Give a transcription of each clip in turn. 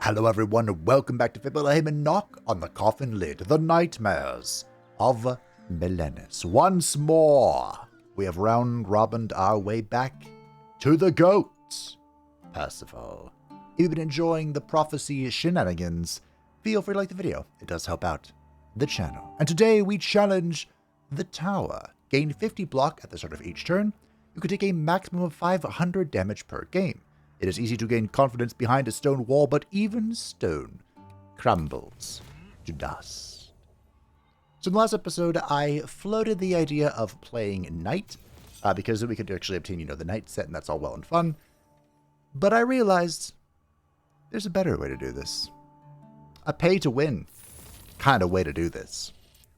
Hello everyone and welcome back to Fibulaim and Knock on the Coffin Lid, the Nightmares of Melenis. Once more, we have round-robined our way back to the goats. Percival, if you've been enjoying the prophecy shenanigans, feel free to like the video. It does help out the channel. And today we challenge the tower. Gain 50 block at the start of each turn. You can take a maximum of 500 damage per game. It is easy to gain confidence behind a stone wall, but even stone crumbles to dust. So in the last episode, I floated the idea of playing Knight, because we could actually obtain, the Knight set, and that's all well and fun. But I realized there's a better way to do this. A pay-to-win kind of way to do this.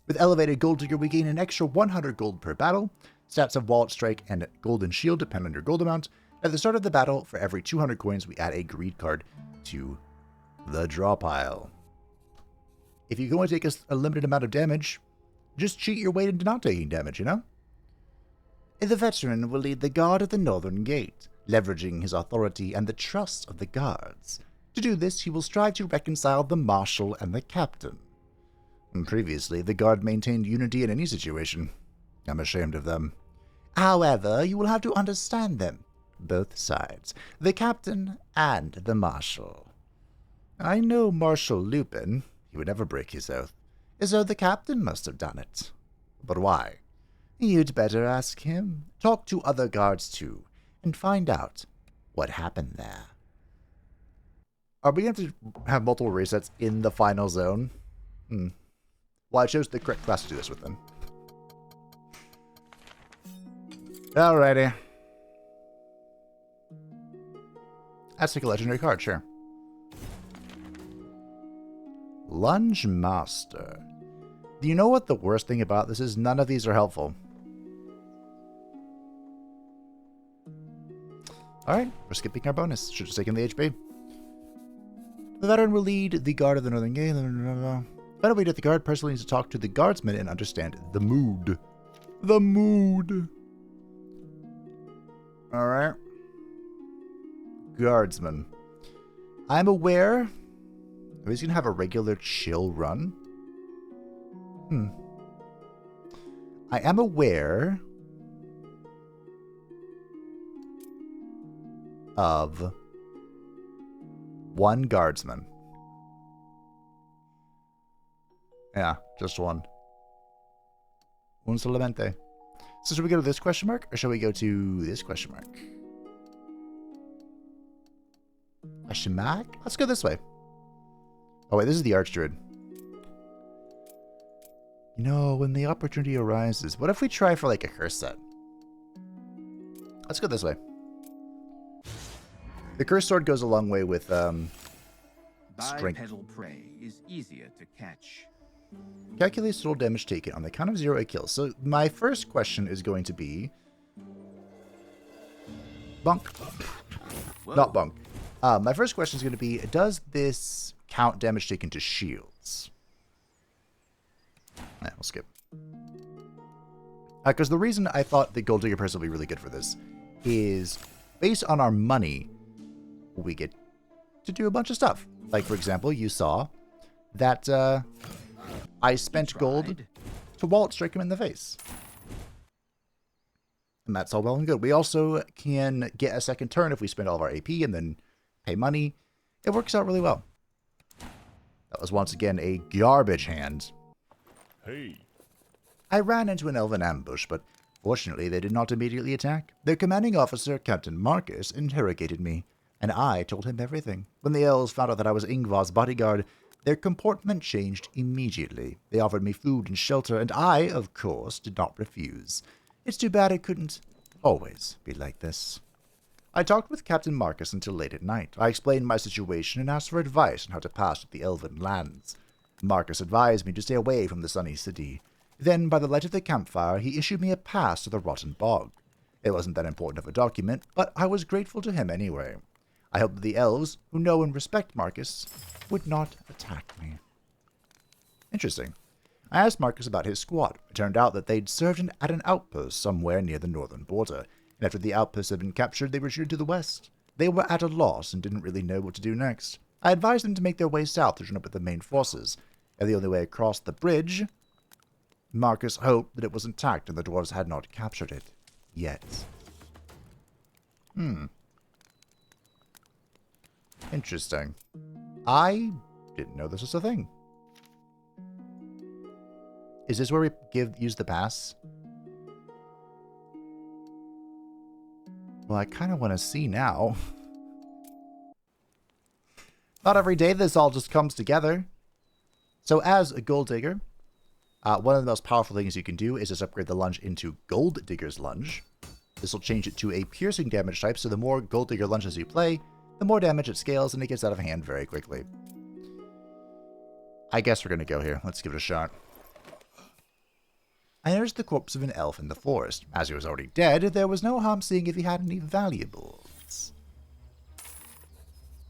With Elevated Gold Digger, we gain an extra 100 gold per battle. Stats of Wallet Strike and Golden Shield depend on your gold amount. At the start of the battle, for every 200 coins, we add a greed card to the draw pile. If you can only take a limited amount of damage, just cheat your way into not taking damage, The veteran will lead the guard at the northern gate, leveraging his authority and the trust of the guards. To do this, he will strive to reconcile the marshal and the captain. And previously, the guard maintained unity in any situation. I'm ashamed of them. However, you will have to understand them. Both sides, the captain and the marshal. I know Marshal Lupin, he would never break his oath, so the captain must have done it. But why? You'd better ask him. Talk to other guards too, and find out what happened there. Are we going to have multiple resets in the final zone? Well, I chose the correct class to do this with them. Alrighty. Let's take a legendary card, sure. Lunge Master. Do you know what the worst thing about this is? None of these are helpful. Alright, we're skipping our bonus. Should have taken the HP. The veteran will lead the guard of the northern gate. Better wait at the guard personally needs to talk to the guardsman and understand the mood. The mood. Alright. Guardsman. I'm aware. Are we going to have a regular chill run? I am aware of one guardsman. Yeah, just one. Un solamente. So should we go to this question mark, or shall we go to this question mark? Question mark? Let's go this way. Oh wait, this is the ArchDruid. When the opportunity arises, what if we try for like a curse set? Let's go this way. The curse sword goes a long way with strength. Bipedal prey is easier to catch. Calculates total damage taken on the count of 0 a kill. So my first question is going to be bunk. Whoa. Not bunk. My first question is going to be, does this count damage taken to shields? We'll skip. Because the reason I thought the Gold Digger Purse will be really good for this is, based on our money, we get to do a bunch of stuff. Like, for example, you saw that I spent gold to wallet strike him in the face. And that's all well and good. We also can get a second turn if we spend all of our AP and then pay money. It works out really well. That was once again a garbage hand. Hey. I ran into an elven ambush, but fortunately they did not immediately attack. Their commanding officer, Captain Marcus, interrogated me, and I told him everything. When the elves found out that I was Ingvar's bodyguard, their comportment changed immediately. They offered me food and shelter, and I, of course, did not refuse. It's too bad it couldn't always be like this. I talked with Captain Marcus until late at night. I explained my situation and asked for advice on how to pass through the elven lands. Marcus advised me to stay away from the sunny city. Then, by the light of the campfire, he issued me a pass to the Rotten Bog. It wasn't that important of a document, but I was grateful to him anyway. I hoped that the elves, who know and respect Marcus, would not attack me. Interesting. I asked Marcus about his squad. It turned out that they'd served at an outpost somewhere near the northern border, and after the outpost had been captured, they retreated to the west. They were at a loss and didn't really know what to do next. I advised them to make their way south to join up with the main forces, and the only way across the bridge. Marcus hoped that it was intact and the dwarves had not captured it yet. Interesting. I didn't know this was a thing. Is this where we use the pass? Well, I kind of want to see now. Not every day this all just comes together. So as a gold digger, one of the most powerful things you can do is just upgrade the lunge into Gold Digger's Lunge. This will change it to a piercing damage type, so the more Gold Digger lunges you play, the more damage it scales, and it gets out of hand very quickly. I guess we're going to go here. Let's give it a shot. I noticed the corpse of an elf in the forest. As he was already dead, there was no harm seeing if he had any valuables.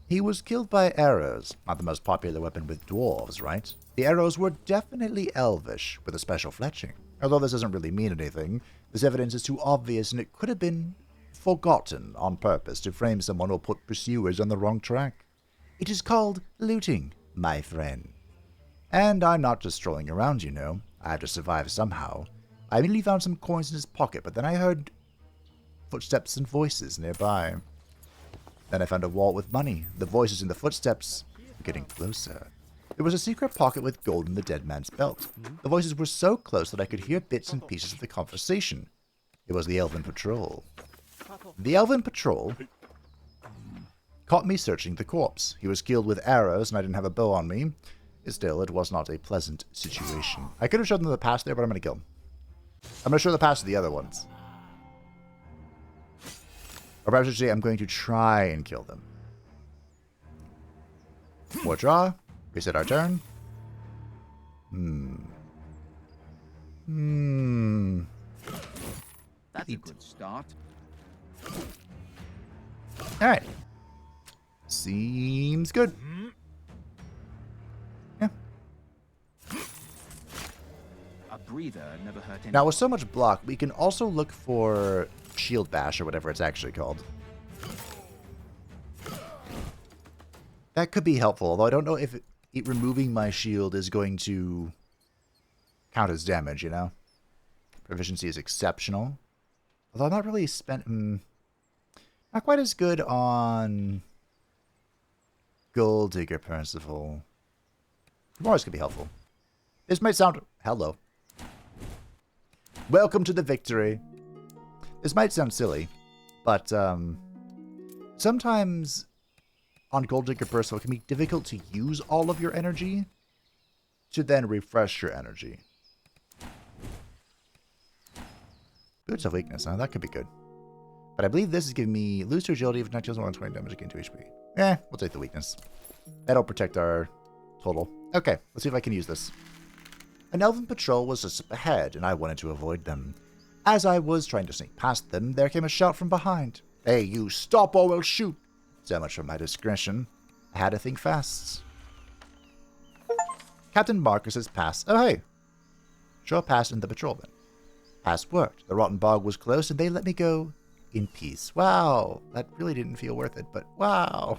He was killed by arrows, not the most popular weapon with dwarves, right? The arrows were definitely elvish, with a special fletching. Although this doesn't really mean anything, this evidence is too obvious and it could have been forgotten on purpose to frame someone or put pursuers on the wrong track. It is called looting, my friend. And I'm not just strolling around, you know. I have to survive somehow. I immediately found some coins in his pocket, but then I heard footsteps and voices nearby. Then I found a wallet with money. The voices and the footsteps were getting closer. There was a secret pocket with gold in the dead man's belt. The voices were so close that I could hear bits and pieces of the conversation. It was the Elven Patrol. The Elven Patrol caught me searching the corpse. He was killed with arrows and I didn't have a bow on me. Still, it was not a pleasant situation. I could have shown them the past there, but I'm going to kill them. I'm going to show the past to the other ones. Or perhaps I should say I'm going to try and kill them. More draw. Reset our turn. That's a good start. Alright. Seems good. Yeah. A breather never hurt anyone. Now, with so much block, we can also look for Shield Bash, or whatever it's actually called. That could be helpful, although I don't know if it removing my shield is going to count as damage, you know? Proficiency is exceptional. Although I'm not really not quite as good on Gold Digger Percival. Tomorrow's could be helpful. This might sound... Hello. Welcome to the victory. This might sound silly, but sometimes on Gold Digger Percival it can be difficult to use all of your energy to then refresh your energy. Good self-weakness, huh? That could be good. But I believe this is giving me lose to agility if not deals more than 20 damage again to HP. We'll take the weakness. That'll protect our total. Okay, let's see if I can use this. An elven patrol was just up ahead, and I wanted to avoid them. As I was trying to sneak past them, there came a shout from behind. Hey, you, stop or we'll shoot! So much for my discretion. I had to think fast. Captain Marcus's pass. Oh, hey. Show a pass in the patrolman. Pass worked. The rotten bog was close, and they let me go in peace. Wow. That really didn't feel worth it, but wow.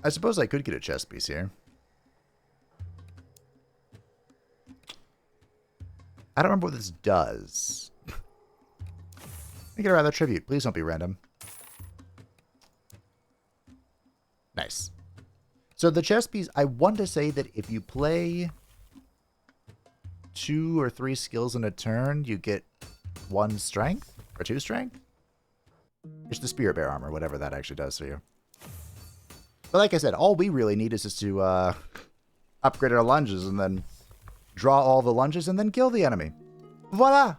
I suppose I could get a chest piece here. I don't remember what this does. Make it a rather tribute. Please don't be random. Nice. So the chest piece, I want to say that if you play 2 or 3 skills in a turn, you get 1 strength or 2 strength. It's the Spirit Bear armor, whatever that actually does for you. But like I said, all we really need is just to upgrade our lunges and then draw all the lunges and then kill the enemy. Voila!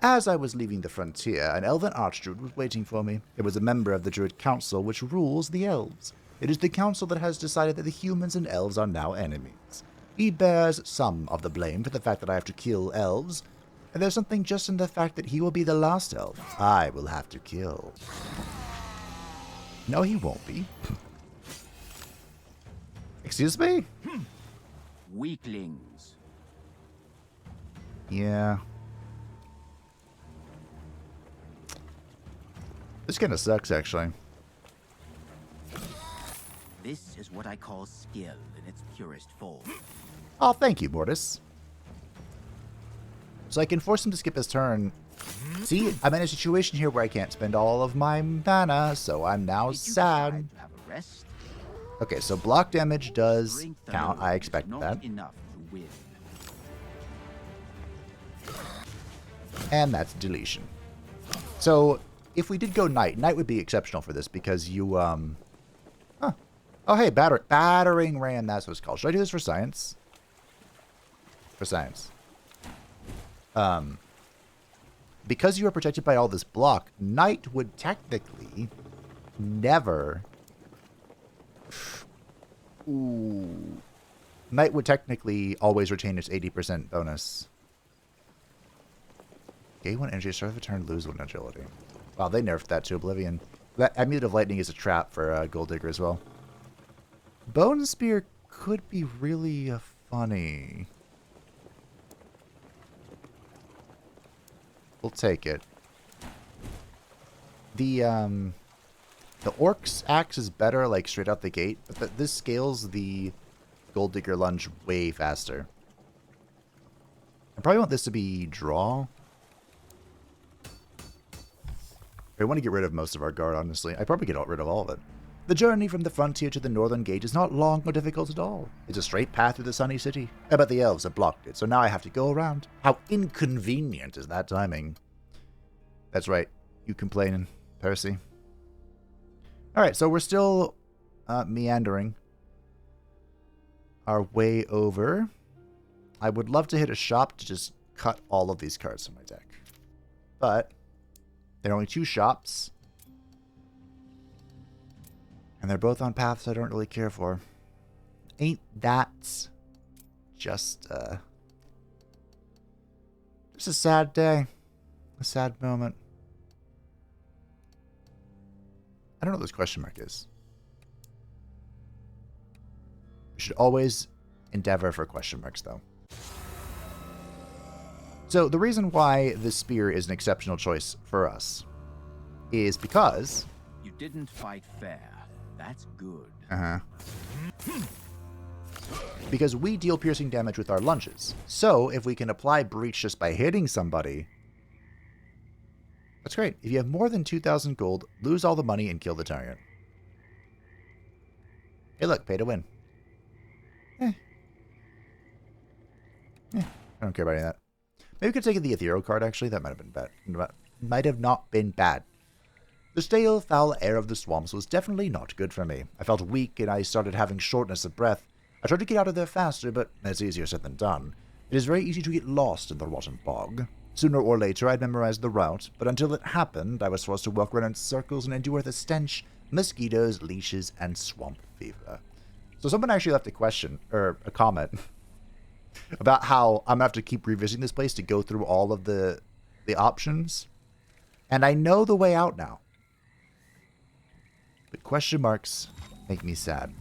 As I was leaving the frontier, an elven ArchDruid was waiting for me. It was a member of the Druid Council which rules the elves. It is the council that has decided that the humans and elves are now enemies. He bears some of the blame for the fact that I have to kill elves, and there's something just in the fact that he will be the last elf I will have to kill. No, he won't be. Excuse me? Weaklings. Yeah. This kind of sucks, actually. This is what I call skill in its purest form. Oh, thank you, Mortis. So I can force him to skip his turn. See, I'm in a situation here where I can't spend all of my mana, so I'm now sad. Decide to have a rest? Okay, so block damage does Strength count. alone I is expect not that. enough to win. And that's deletion. So if we did go Knight, Knight would be exceptional for this because you, Huh. Oh, hey, battering ram, that's what it's called. Should I do this for science? For science. Because you are protected by all this block, Knight would technically never... Ooh. Knight would technically always retain its 80% bonus. Gain 1 energy, start of a turn, lose 1 agility. Wow, they nerfed that to oblivion. That Amulet of Lightning is a trap for Gold Digger as well. Bone Spear could be really funny. We'll take it. The Orc's axe is better, like, straight out the gate, but this scales the Gold Digger lunge way faster. I probably want this to be draw. I want to get rid of most of our guard, honestly. I probably get rid of all of it. The journey from the frontier to the northern gate is not long or difficult at all. It's a straight path through the sunny city. But the elves have blocked it, so now I have to go around. How inconvenient is that timing? That's right. You complaining, Percy. Alright, so we're still meandering our way over. I would love to hit a shop to just cut all of these cards from my deck. But there are only 2 shops. And they're both on paths I don't really care for. Ain't that just a sad day. A sad moment. I don't know what this question mark is. We should always endeavor for question marks, though. So the reason why this spear is an exceptional choice for us is because... You didn't fight fair. That's good. Because we deal piercing damage with our lunges. So if we can apply breach just by hitting somebody, that's great. If you have more than 2,000 gold, lose all the money and kill the target. Hey, look, pay to win. I don't care about any of that. Maybe we could take the ethereal card, actually. That might have been bad. Might have not been bad. The stale, foul air of the swamps was definitely not good for me. I felt weak and I started having shortness of breath. I tried to get out of there faster, but that's easier said than done. It is very easy to get lost in the rotten bog. Sooner or later, I'd memorized the route, but until it happened, I was forced to walk around in circles and endure the stench, mosquitoes, leashes, and swamp fever. So someone actually left a question, or a comment, about how I'm going to have to keep revisiting this place to go through all of the options. And I know the way out now. But question marks make me sad.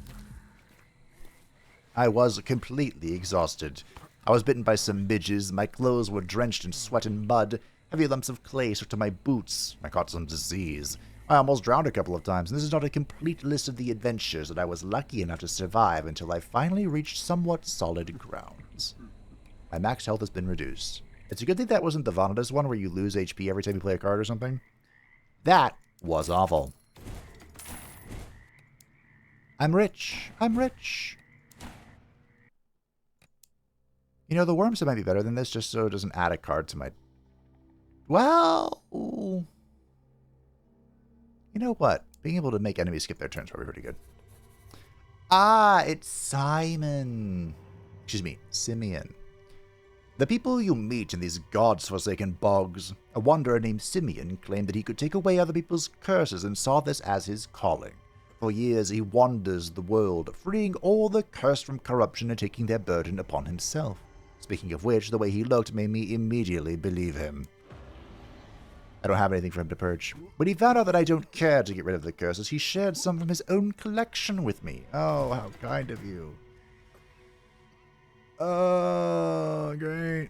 I was completely exhausted. I was bitten by some midges, my clothes were drenched in sweat and mud, heavy lumps of clay stuck to my boots, I caught some disease. I almost drowned a couple of times, and this is not a complete list of the adventures that I was lucky enough to survive until I finally reached somewhat solid grounds. My max health has been reduced. It's a good thing that wasn't the Vanitas one where you lose HP every time you play a card or something. That was awful. I'm rich. I'm rich. You know, the Worms might be better than this just so it doesn't add a card to my... Well... You know what? Being able to make enemies skip their turns is probably pretty good. Ah, it's Simon. Excuse me, Simeon. The people you meet in these gods-forsaken bogs. A wanderer named Simeon claimed that he could take away other people's curses and saw this as his calling. For years he wanders the world, freeing all the cursed from corruption and taking their burden upon himself. Speaking of which, the way he looked made me immediately believe him. I don't have anything for him to purge. When he found out that I don't care to get rid of the curses, he shared some from his own collection with me. Oh, how kind of you. Oh, great.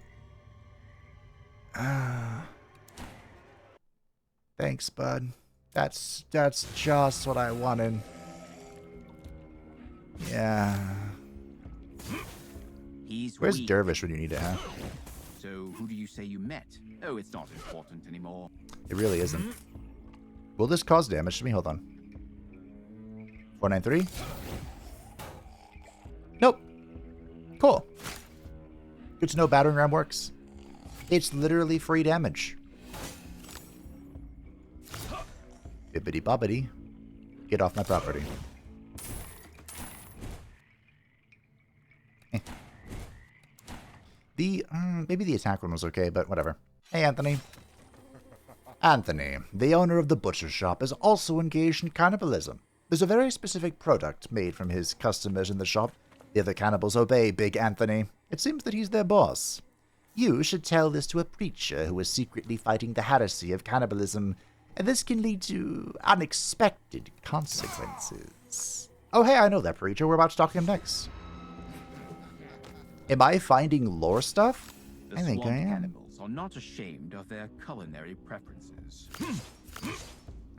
Thanks, bud. That's just what I wanted. Yeah. Where's weak. Dervish when you need it, huh? So who do you say you met? Oh, it's not important anymore. It really isn't. Will this cause damage to me? Hold on. 493? Nope. Cool. Good to know battering ram works. It's literally free damage. Bibbidi bobbidi. Get off my property. Maybe the attack one was okay, but whatever. Hey, Anthony. Anthony, the owner of the butcher shop, is also engaged in cannibalism. There's a very specific product made from his customers in the shop. The other cannibals obey Big Anthony. It seems that he's their boss. You should tell this to a preacher who is secretly fighting the heresy of cannibalism, and this can lead to unexpected consequences. Oh, hey, I know that preacher. We're about to talk to him next. Am I finding lore stuff? The I think I am. cannibals are not ashamed of their culinary preferences.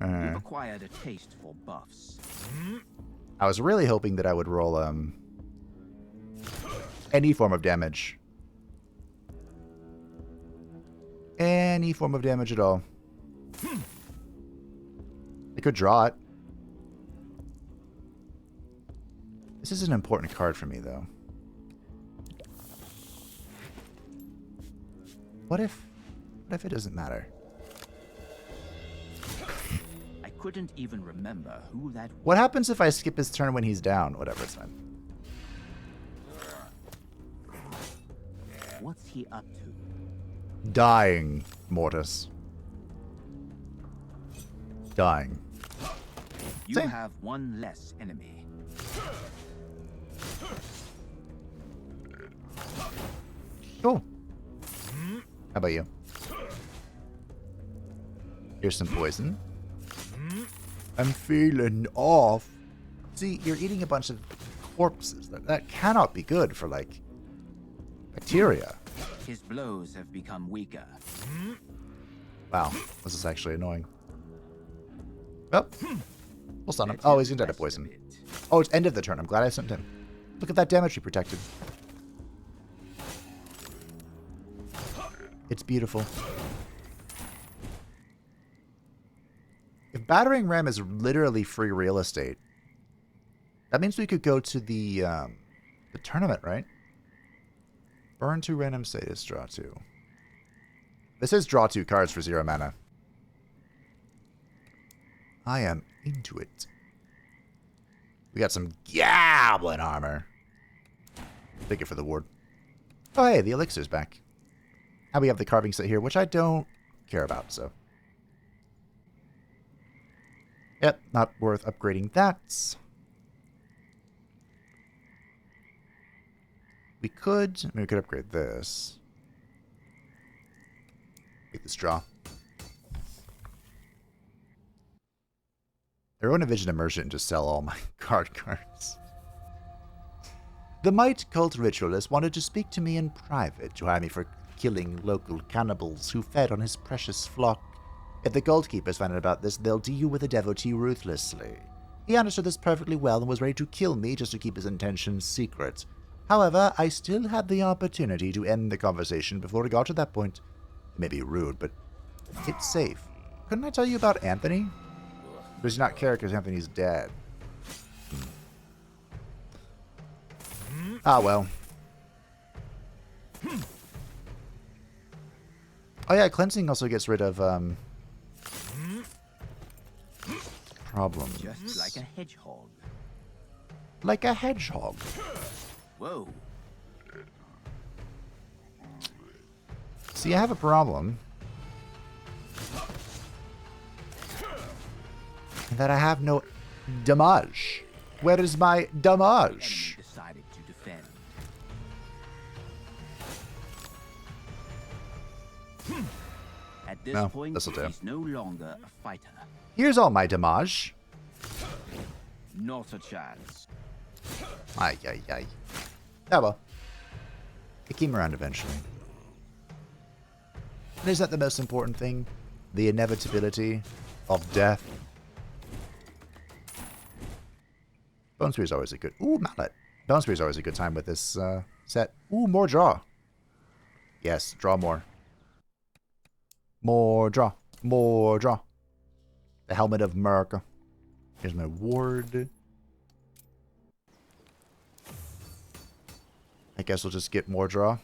You've acquired a taste for buffs. I was really hoping that I would roll any form of damage. Any form of damage at all. I could draw it. This is an important card for me, though. What if it doesn't matter? I couldn't even remember who that was. What happens if I skip his turn when he's down? Whatever, it's fine. What's he up to? Dying, Mortis. Dying. You Same. have one less enemy. Cool. How about you? Here's some poison. I'm feeling off. See, you're eating a bunch of corpses. That cannot be good for, like, bacteria. His blows have become weaker. Wow, this is actually annoying. Oh, we'll stun him. Let's Oh, he's gonna die to rest a poison. bit. Oh, it's end of the turn. I'm glad I sent him. Look at that damage he protected. It's beautiful. If battering ram is literally free real estate, that means we could go to the tournament, right? Burn 2 random status, draw 2. This is draw 2 cards for 0 mana. I am into it. We got some goblin armor. Take it for the ward. Oh, hey, the elixir's back. And we have the carving set here, which I don't care about, so. Yep, not worth upgrading that. We could upgrade this. Get this draw. I run a Vision Immersion and just sell all my cards. The Might Cult Ritualist wanted to speak to me in private to hire me for killing local cannibals who fed on his precious flock. If the Goldkeepers find out about this, they'll deal with a devotee ruthlessly. He understood this perfectly well and was ready to kill me just to keep his intentions secret. However, I still had the opportunity to end the conversation before it got to that point. It may be rude, but it's safe. Couldn't I tell you about Anthony? Does he not care because Anthony's dead? Ah, well. Oh yeah, cleansing also gets rid of problems. Just like a hedgehog. Like a hedgehog. Whoa. See, I have a problem. That I have no damage. Where is my damage? Enemy decided to defend. At this No, point, this'll do. he's no longer a fighter. Here's all my damage. Not a chance. Ay, ay, ay. Oh well. It came around eventually. And is that the most important thing? The inevitability of death. Bone Spear is always a good... Ooh, Mallet. Bone Spear is always a good time with this set. Ooh, more draw. Yes, draw more. More draw. More draw. The Helmet of America. Here's my ward. I guess we'll just get more draw.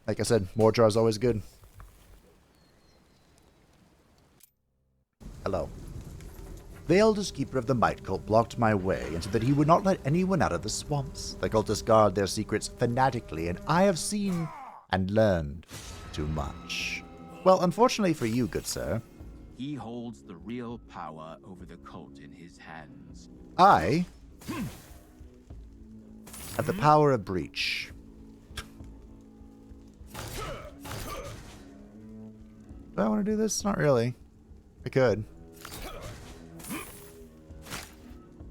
Like I said, more draw is always good. Hello. The eldest keeper of the Might Cult blocked my way and said that he would not let anyone out of the swamps. The cultists guard their secrets fanatically, and I have seen and learned too much. Well, unfortunately for you, good sir. He holds the real power over the cult in his hands. I have the power of breach. Do I want to do this? Not really. I could.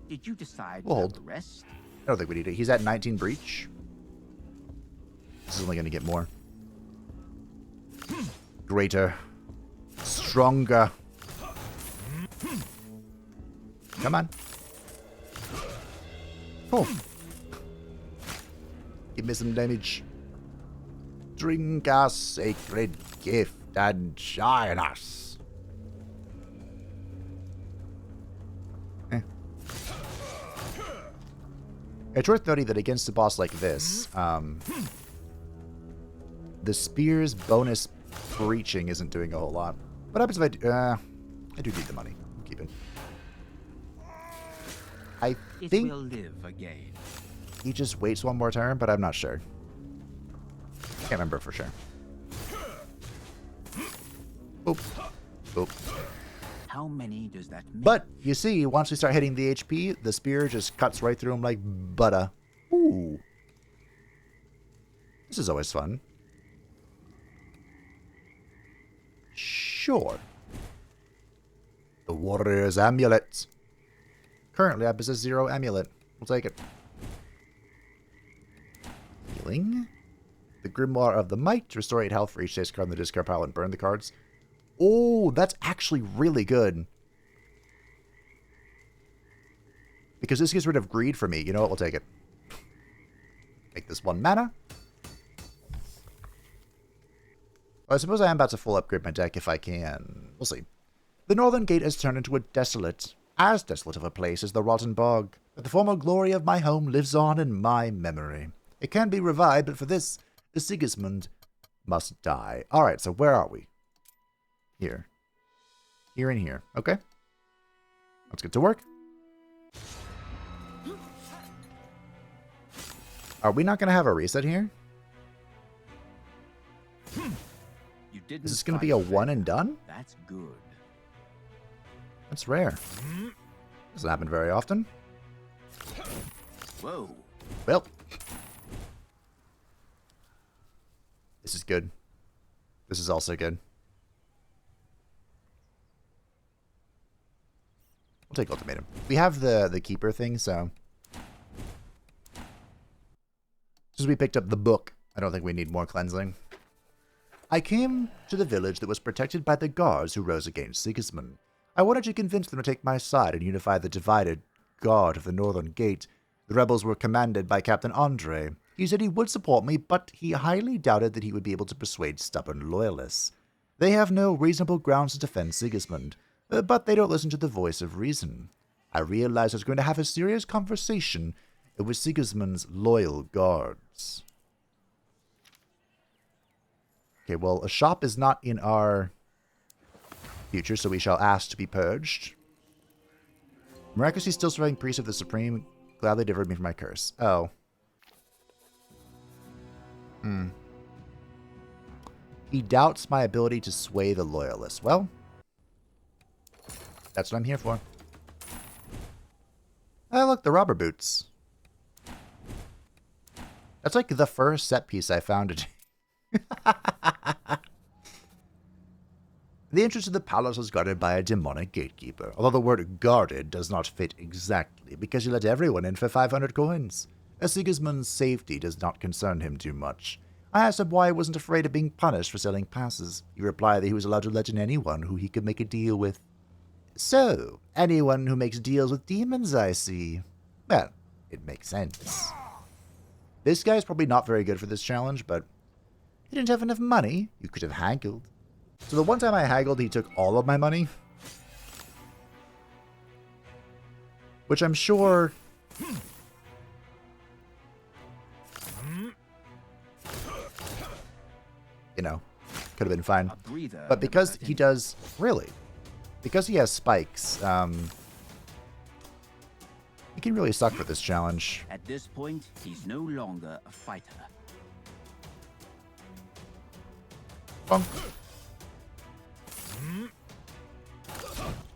Did you decide We'll to hold. rest? I don't think we need it. He's at 19 breach. This is only going to get more. Greater. Stronger. Come on. Oh. Give me some damage. Drink our sacred gift and shine us. It's worth noting that against a boss like this, the spear's bonus breaching isn't doing a whole lot. What happens if I do... I do need the money. I'll keep it. I think will live again. he just waits one more turn, but I'm not sure. Can't remember for sure. Oop. Oop. How many does that mean? But, you see, once we start hitting the HP, the spear just cuts right through him like butter. Ooh. This is always fun. Sure. The Warrior's Amulet. Currently, I possess 0 amulet. We'll take it. Healing. The Grimoire of the Might. Restore 8 health for each chase card in the discard pile and burn the cards. Oh, that's actually really good. Because this gets rid of greed for me. You know what? We'll take it. Make this 1 mana. Well, I suppose I am about to full upgrade my deck if I can. We'll see. The Northern Gate has turned into as desolate of a place as the Rotten Bog. But the former glory of my home lives on in my memory. It can be revived, but for this, the Sigismund must die. Alright, so where are we? Here. Here and here. Okay. Let's get to work. Are we not going to have a reset here? You didn't Is this going to be a one and done? That's good. That's rare. Doesn't happen very often. Whoa. Well. This is good. This is also good. We'll take Ultimatum. We have the Keeper thing, so... Since we picked up the book, I don't think we need more cleansing. I came to the village that was protected by the guards who rose against Sigismund. I wanted to convince them to take my side and unify the divided guard of the Northern Gate. The rebels were commanded by Captain Andre. He said he would support me, but he highly doubted that he would be able to persuade stubborn loyalists. They have no reasonable grounds to defend Sigismund, but they don't listen to the voice of reason. I realized I was going to have a serious conversation with Sigismund's loyal guards. Okay, well, a shop is not in our future, so we shall ask to be purged. Miraculously still surviving priest of the Supreme gladly delivered me from my curse. Oh. He doubts my ability to sway the loyalists. Well, that's what I'm here for. Oh, look, the robber boots. That's like the first set piece I found today. The entrance to the palace was guarded by a demonic gatekeeper, although the word guarded does not fit exactly, because he let everyone in for 500 coins. Sigismund's safety does not concern him too much. I asked him why he wasn't afraid of being punished for selling passes. He replied that he was allowed to let in anyone who he could make a deal with. So, anyone who makes deals with demons, I see. Well, it makes sense. This guy's probably not very good for this challenge, but he didn't have enough money. You could have haggled. So the one time I haggled, he took all of my money. Which I'm sure... you know, could have been fine. But because he does... Really? Because he has spikes, he can really suck for this challenge. At this point, he's no longer a fighter. Bonk.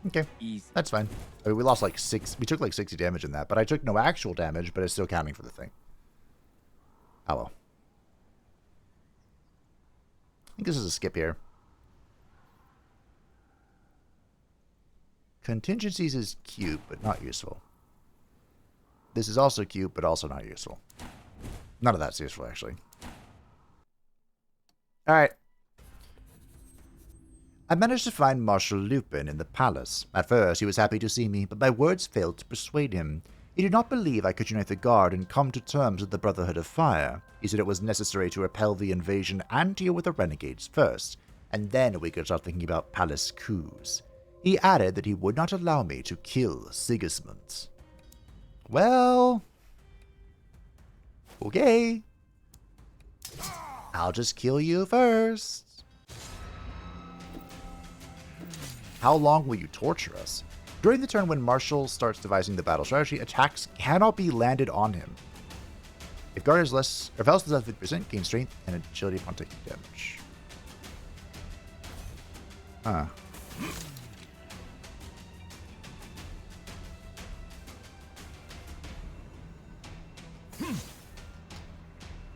Okay, Easy. that's fine. I mean, we lost like 6... We took like 60 damage in that, but I took no actual damage, but it's still counting for the thing. Oh well. I think this is a skip here. Contingencies is cute, but not useful. This is also cute, but also not useful. None of that's useful, actually. Alright. I managed to find Marshal Lupin in the palace. At first, he was happy to see me, but my words failed to persuade him. He did not believe I could unite the guard and come to terms with the Brotherhood of Fire. He said it was necessary to repel the invasion and deal with the renegades first, and then we could start thinking about palace coups. He added that he would not allow me to kill Sigismund. Well... okay. I'll just kill you first. How long will you torture us? During the turn when Marshal starts devising the battle strategy, attacks cannot be landed on him. If guard is less, or if else is less than 50%, gain strength and agility upon taking damage. Huh.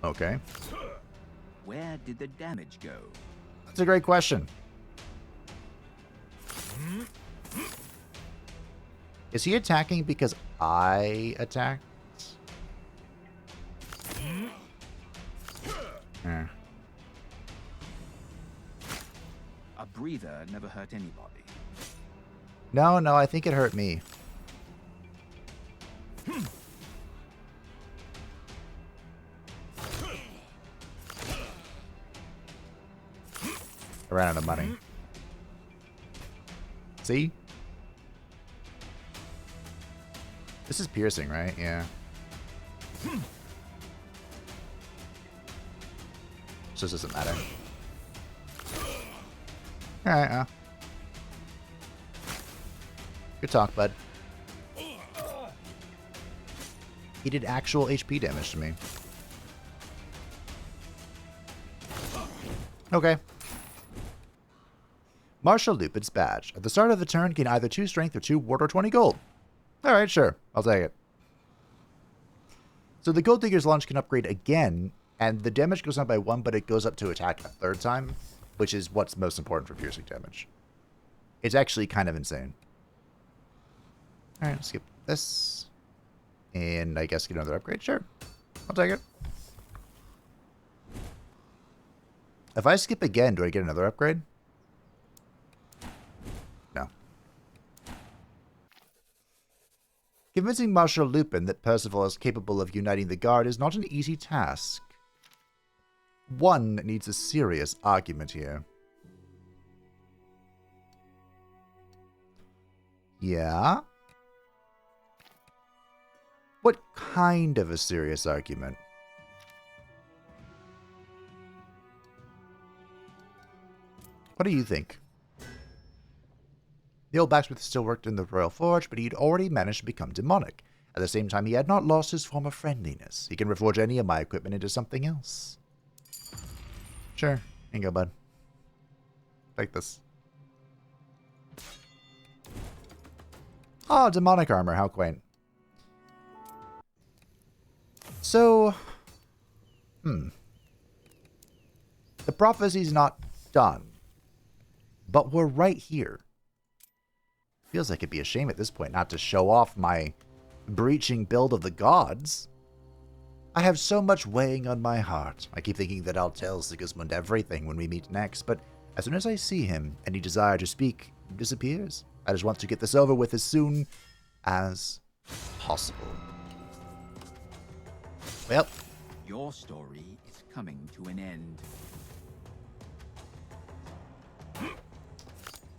Okay. Where did the damage go? That's a great question. Is he attacking because I attacked? Eh. A breather never hurt anybody. No, I think it hurt me. I ran out of money. See? This is piercing, right? Yeah. So this doesn't matter. Alright, good talk, bud. He did actual HP damage to me. Okay. Marshal Lupin's badge. At the start of the turn, gain either 2 strength or 2 ward or 20 gold. Alright, sure. I'll take it. So the Gold Digger's launch can upgrade again, and the damage goes up by 1, but it goes up to attack a 3rd time, which is what's most important for piercing damage. It's actually kind of insane. Alright, let's skip this. And I guess get another upgrade. Sure. I'll take it. If I skip again, do I get another upgrade? No. Convincing Marshal Lupin that Percival is capable of uniting the guard is not an easy task. One needs a serious argument here. Yeah? What kind of a serious argument? What do you think? The old blacksmith still worked in the Royal Forge, but he had already managed to become demonic. At the same time, he had not lost his form of friendliness. He can reforge any of my equipment into something else. Sure. Here you go, bud. Take this. Oh, demonic armor. How quaint. So, the prophecy's not done. But we're right here. Feels like it'd be a shame at this point not to show off my breaching build of the gods. I have so much weighing on my heart. I keep thinking that I'll tell Sigismund everything when we meet next, but as soon as I see him, any desire to speak disappears. I just want to get this over with as soon as possible. Well, Your story is coming to an end.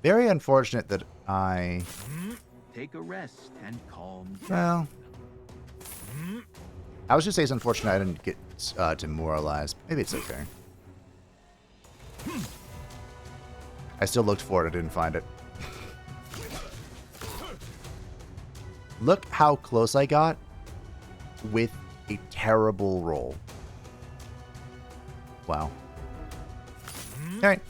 very unfortunate that I... Take a rest and calm down. Well... I was just saying it's unfortunate I didn't get demoralized. Maybe it's okay. I still looked for it. I didn't find it. Look how close I got with a terrible roll. Wow. Alright.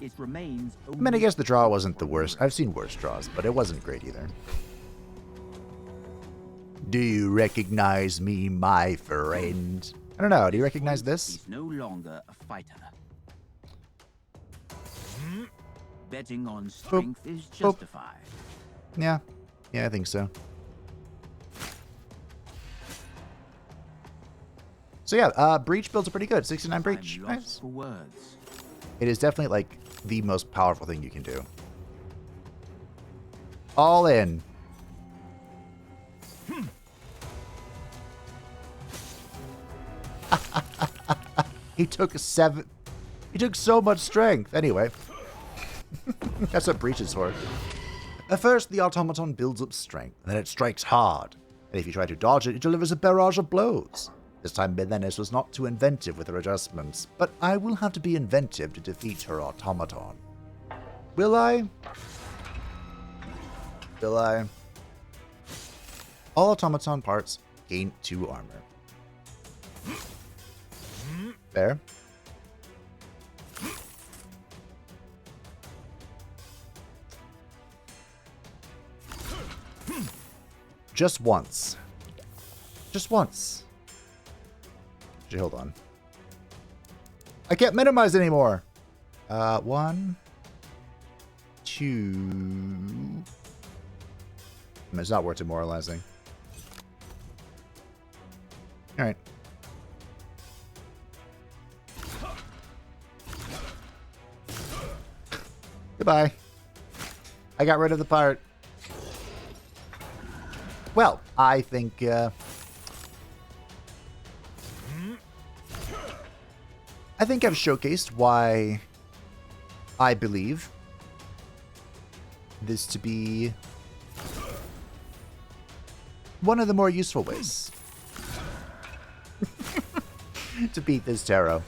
It remains. I mean, I guess the draw wasn't the worst. I've seen worse draws, but it wasn't great either. Do you recognize me, my friend? I don't know. Do you recognize this? He's no longer a fighter. Betting on strength is justified. Yeah. Yeah, I think so. So yeah, breach builds are pretty good. 69 breach. I'm lost Nice. for words. It is definitely like the most powerful thing you can do. All in. He took 7. He took so much strength. Anyway. That's what breach is for. At first, the automaton builds up strength, and then it strikes hard. And if you try to dodge it, it delivers a barrage of blows. This time, Melenis was not too inventive with her adjustments, but I will have to be inventive to defeat her automaton. Will I? Will I? All automaton parts gain 2 armor. There. Just once. Just once. Actually, hold on. I can't minimize anymore. 1, 2. It's not worth demoralizing. Alright. Goodbye. I got rid of the part. Well, I think, I've showcased why I believe this to be one of the more useful ways to beat this tarot.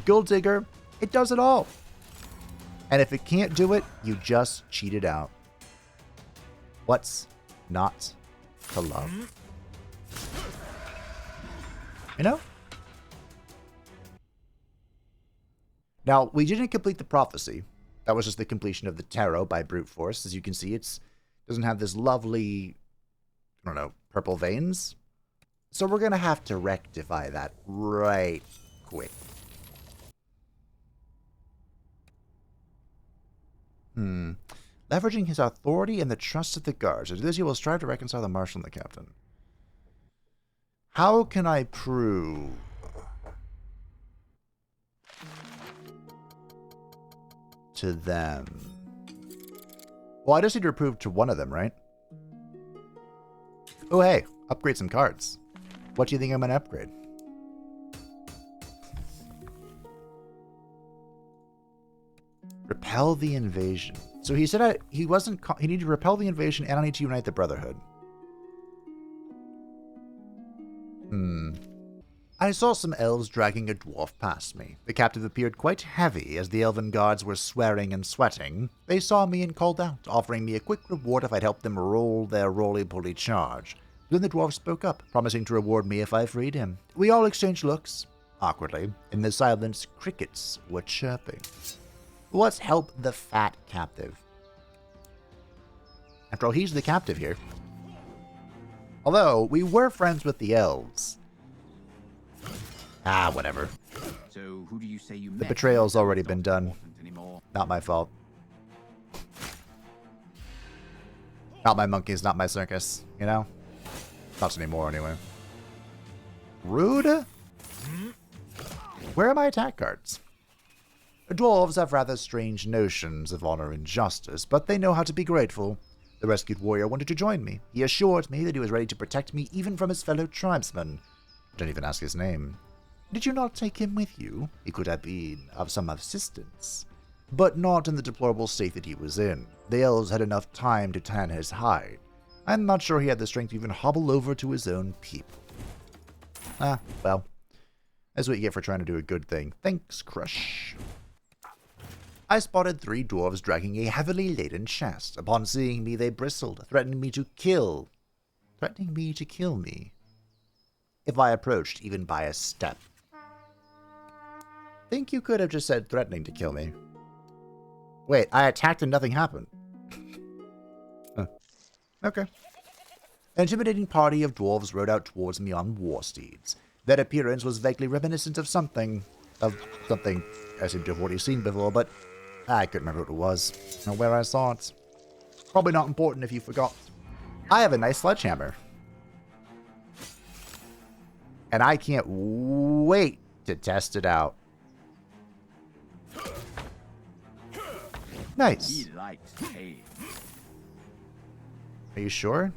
Gold Digger, it does it all. And if it can't do it, you just cheat it out. What's not to love? You know? Now, we didn't complete the prophecy. That was just the completion of the tarot by brute force. As you can see, it doesn't have this lovely, I don't know, purple veins. So we're going to have to rectify that right quick. Leveraging his authority and the trust of the guards. To do this, he will strive to reconcile the marshal and the captain. How can I prove to them? Well, I just need to prove to one of them, right? Oh, hey, upgrade some cards. What do you think I'm going to upgrade? Repel the invasion. So he said he needed to repel the invasion and I need to unite the Brotherhood. I saw some elves dragging a dwarf past me. The captive appeared quite heavy as the elven guards were swearing and sweating. They saw me and called out, offering me a quick reward if I'd help them roll their roly-poly charge. Then the dwarf spoke up, promising to reward me if I freed him. We all exchanged looks. Awkwardly, in the silence, crickets were chirping. Let's help the fat captive. After all, he's the captive here. Although, we were friends with the elves. Ah, whatever. So who do you say you met? The betrayal's already been done. Not my fault. Not my monkeys, not my circus, you know? Not anymore, anyway. Rude? Where are my attack cards? Dwarves have rather strange notions of honor and justice, but they know how to be grateful. The rescued warrior wanted to join me. He assured me that he was ready to protect me even from his fellow tribesmen. I didn't even ask his name. Did you not take him with you? He could have been of some assistance. But not in the deplorable state that he was in. The elves had enough time to tan his hide. I'm not sure he had the strength to even hobble over to his own people. Ah, well. That's what you get for trying to do a good thing. Thanks, Crush. I spotted 3 dwarves dragging a heavily laden chest. Upon seeing me, they bristled, threatening me to kill me if I approached even by a step. Think you could have just said threatening to kill me. Wait, I attacked and nothing happened. Huh. Okay. An intimidating party of dwarves rode out towards me on war steeds. Their appearance was vaguely reminiscent of something I seem to have already seen before, but I couldn't remember what it was or where I saw it. Probably not important if you forgot. I have a nice sledgehammer. And I can't wait to test it out. Nice. He likes pain. Are you sure?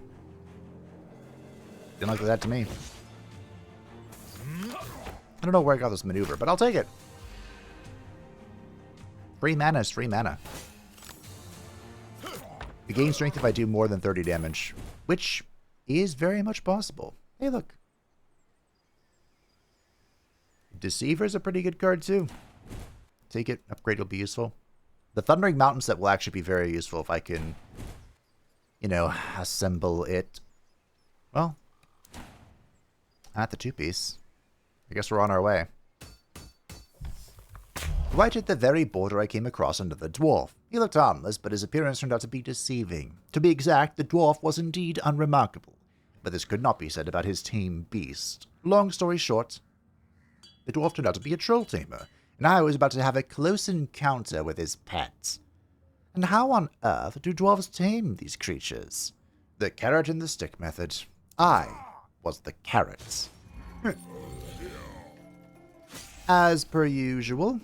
Didn't look like that to me. I don't know where I got this maneuver, but I'll take it. Free mana is free mana. We gain strength if I do more than 30 damage, which is very much possible. Hey, look. Deceiver is a pretty good card, too. Take it. Upgrade will be useful. The Thundering Mountain set will actually be very useful if I can, assemble it. Well, at the 2-piece. I guess we're on our way. Right at the very border I came across another dwarf. He looked harmless, but his appearance turned out to be deceiving. To be exact, the dwarf was indeed unremarkable. But this could not be said about his tame beast. Long story short, the dwarf turned out to be a troll tamer, and I was about to have a close encounter with his pet. And how on earth do dwarves tame these creatures? The carrot and the stick method. I was the carrot. As per usual,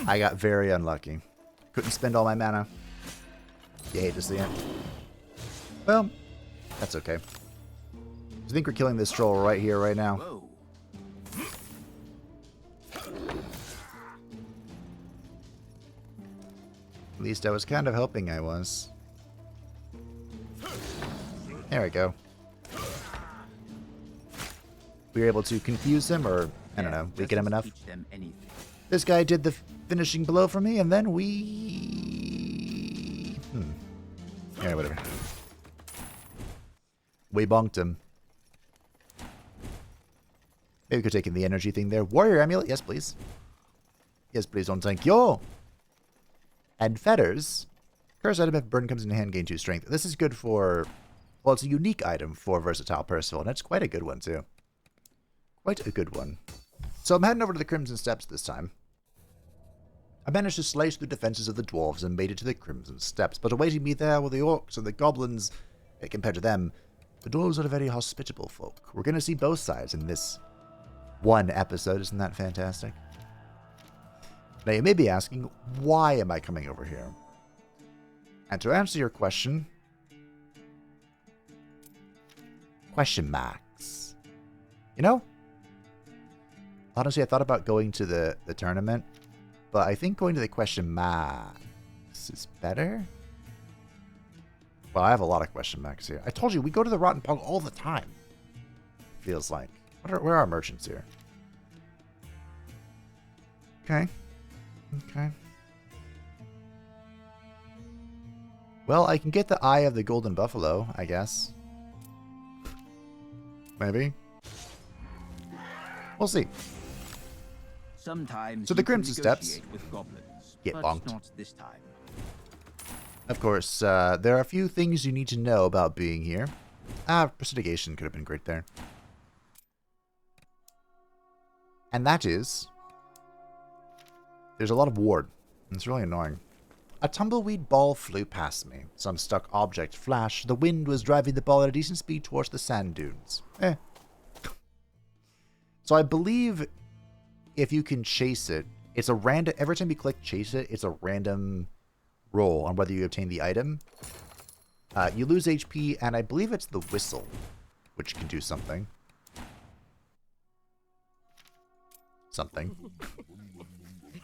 I got very unlucky. Couldn't spend all my mana. You hate to see it. Well, that's okay. I think we're killing this troll right here, right now. Whoa. At least I was kind of hoping I was. There we go. We were able to confuse him, or, I don't know, weaken him enough. This guy did the finishing blow for me, and then we... Yeah, whatever. We bonked him. Maybe we could take in the energy thing there. Warrior Amulet, yes please. Yes please, don't thank you. And feathers. Curse item if burn comes in hand, gain 2 strength. This is good for... Well, it's a unique item for Versatile Percival, and it's quite a good one too. Quite a good one. So I'm heading over to the Crimson Steps this time. I managed to slice through the defenses of the dwarves and made it to the Crimson Steps, but awaiting me there were the orcs and the goblins. Compared to them, the dwarves are a very hospitable folk. We're going to see both sides in this one episode. Isn't that fantastic? Now you may be asking, why am I coming over here? And to answer your question, question marks. Honestly, I thought about going to the tournament, but I think going to the question marks is better. Well, I have a lot of question marks here. I told you, we go to the Rotten Pug all the time. Feels like. Where are our merchants here? Okay. Okay. Well, I can get the Eye of the Golden Buffalo, I guess. Maybe. We'll see. Sometimes so the Crimson Steps with goblins, get but bonked. Not this time. Of course, there are a few things you need to know about being here. Prestidigitation could have been great there. And that is... There's a lot of ward. It's really annoying. A tumbleweed ball flew past me. Some stuck object flashed. The wind was driving the ball at a decent speed towards the sand dunes. So I believe if you can chase it, it's a random... Every time you click chase it, it's a random roll on whether you obtain the item. You lose HP, and I believe it's the whistle, which can do something.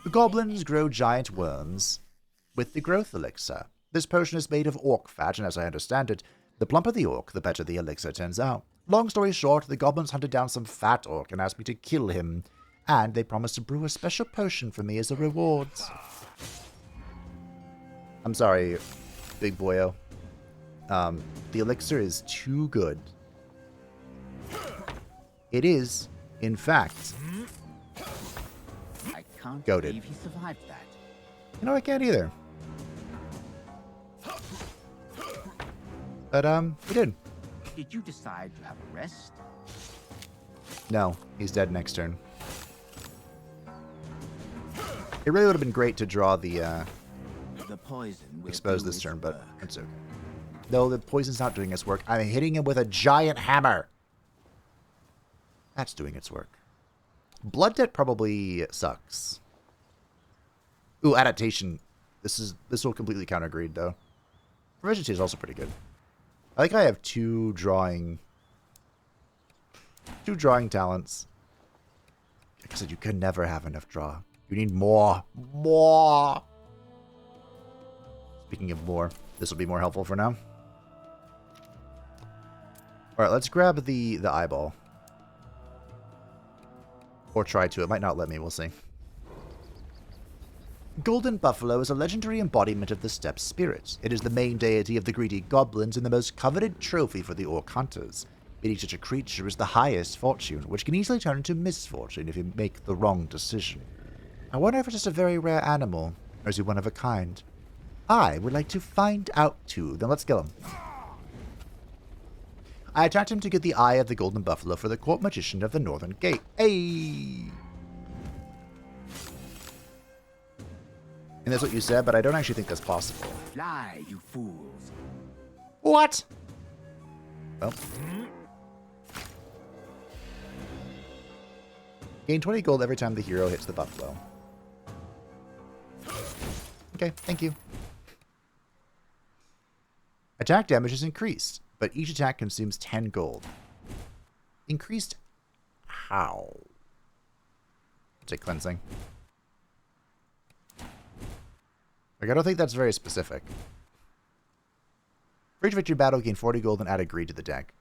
The goblins grow giant worms with the growth elixir. This potion is made of orc fat, and as I understand it, the plumper the orc, the better the elixir turns out. Long story short, the goblins hunted down some fat orc and asked me to kill him, and they promised to brew a special potion for me as a reward. I'm sorry, big boyo. The elixir is too good. It is, in fact, I can't goated. believe he survived that. You know, I can't either. But, he did. Did you decide to have a rest? No, he's dead next turn. It really would have been great to draw the poison will expose do this its turn, but work. that's okay. No, the poison's not doing its work. I'm hitting him with a giant hammer. That's doing its work. Blood Debt probably sucks. Ooh, Adaptation. This will completely counter greed, though. Proficiency is also pretty good. I think I have two drawing talents. Like I said, you can never have enough draw. You need more. More! Speaking of more, this will be more helpful for now. Alright, let's grab the eyeball. Or try to. It might not let me. We'll see. Golden Buffalo is a legendary embodiment of the steppe spirit. It is the main deity of the greedy goblins and the most coveted trophy for the orc hunters. Meeting such a creature is the highest fortune, which can easily turn into misfortune if you make the wrong decision. I wonder if it's just a very rare animal, or is he one of a kind? I would like to find out too. Then let's kill him. I attacked him to get the eye of the Golden Buffalo for the court magician of the Northern Gate. Hey! And that's what you said, but I don't actually think that's possible. Fly, you fools. What? Well. Gain 20 gold every time the hero hits the buffalo. Okay, thank you. Attack damage is increased, but each attack consumes 10 gold. Increased how? Take cleansing. Like, I don't think that's very specific. For each victory battle, gain 40 gold and add a greed to the deck.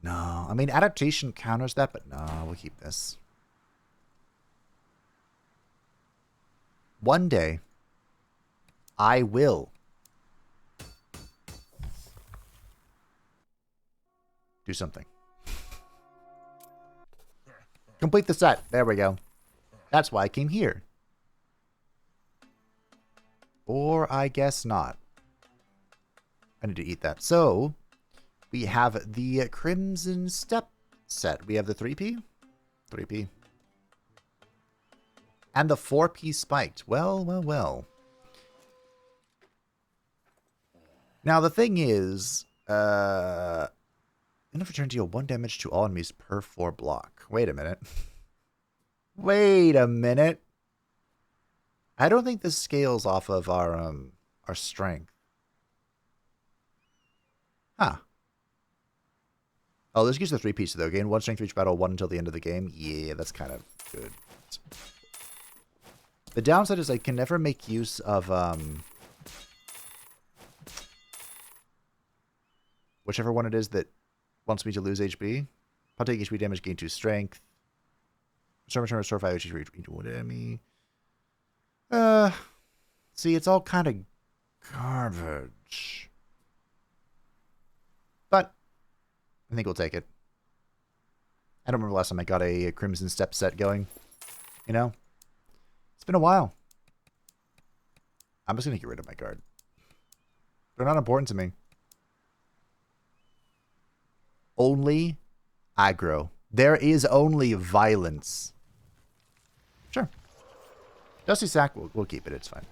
No, I mean, adaptation counters that, but no, we'll keep this. One day, I will do something. Complete the set. There we go. That's why I came here. Or I guess not. I need to eat that. So, we have the Crimson Step set. We have the 3P. 3P. And the 4P spiked. Well, well, well. Now, the thing is, enough return deal 1 damage to all enemies per 4 block. Wait a minute. Wait a minute. I don't think this scales off of our strength. Huh. Oh, this gives the 3 pieces though. Gain 1 strength for each battle, 1 until the end of the game. Yeah, that's kind of good. The downside is I can never make use of whichever one it is that wants me to lose HP. I'll take HP damage, gain 2 strength. Restore 5 HP for each wound enemy. See, it's all kind of garbage. But I think we'll take it. I don't remember last time I got a Crimson Step set going. You know? It's been a while. I'm just going to get rid of my card. They're not important to me. Only aggro. There is only violence. Sure. Dusty Sack, we'll keep it. It's fine.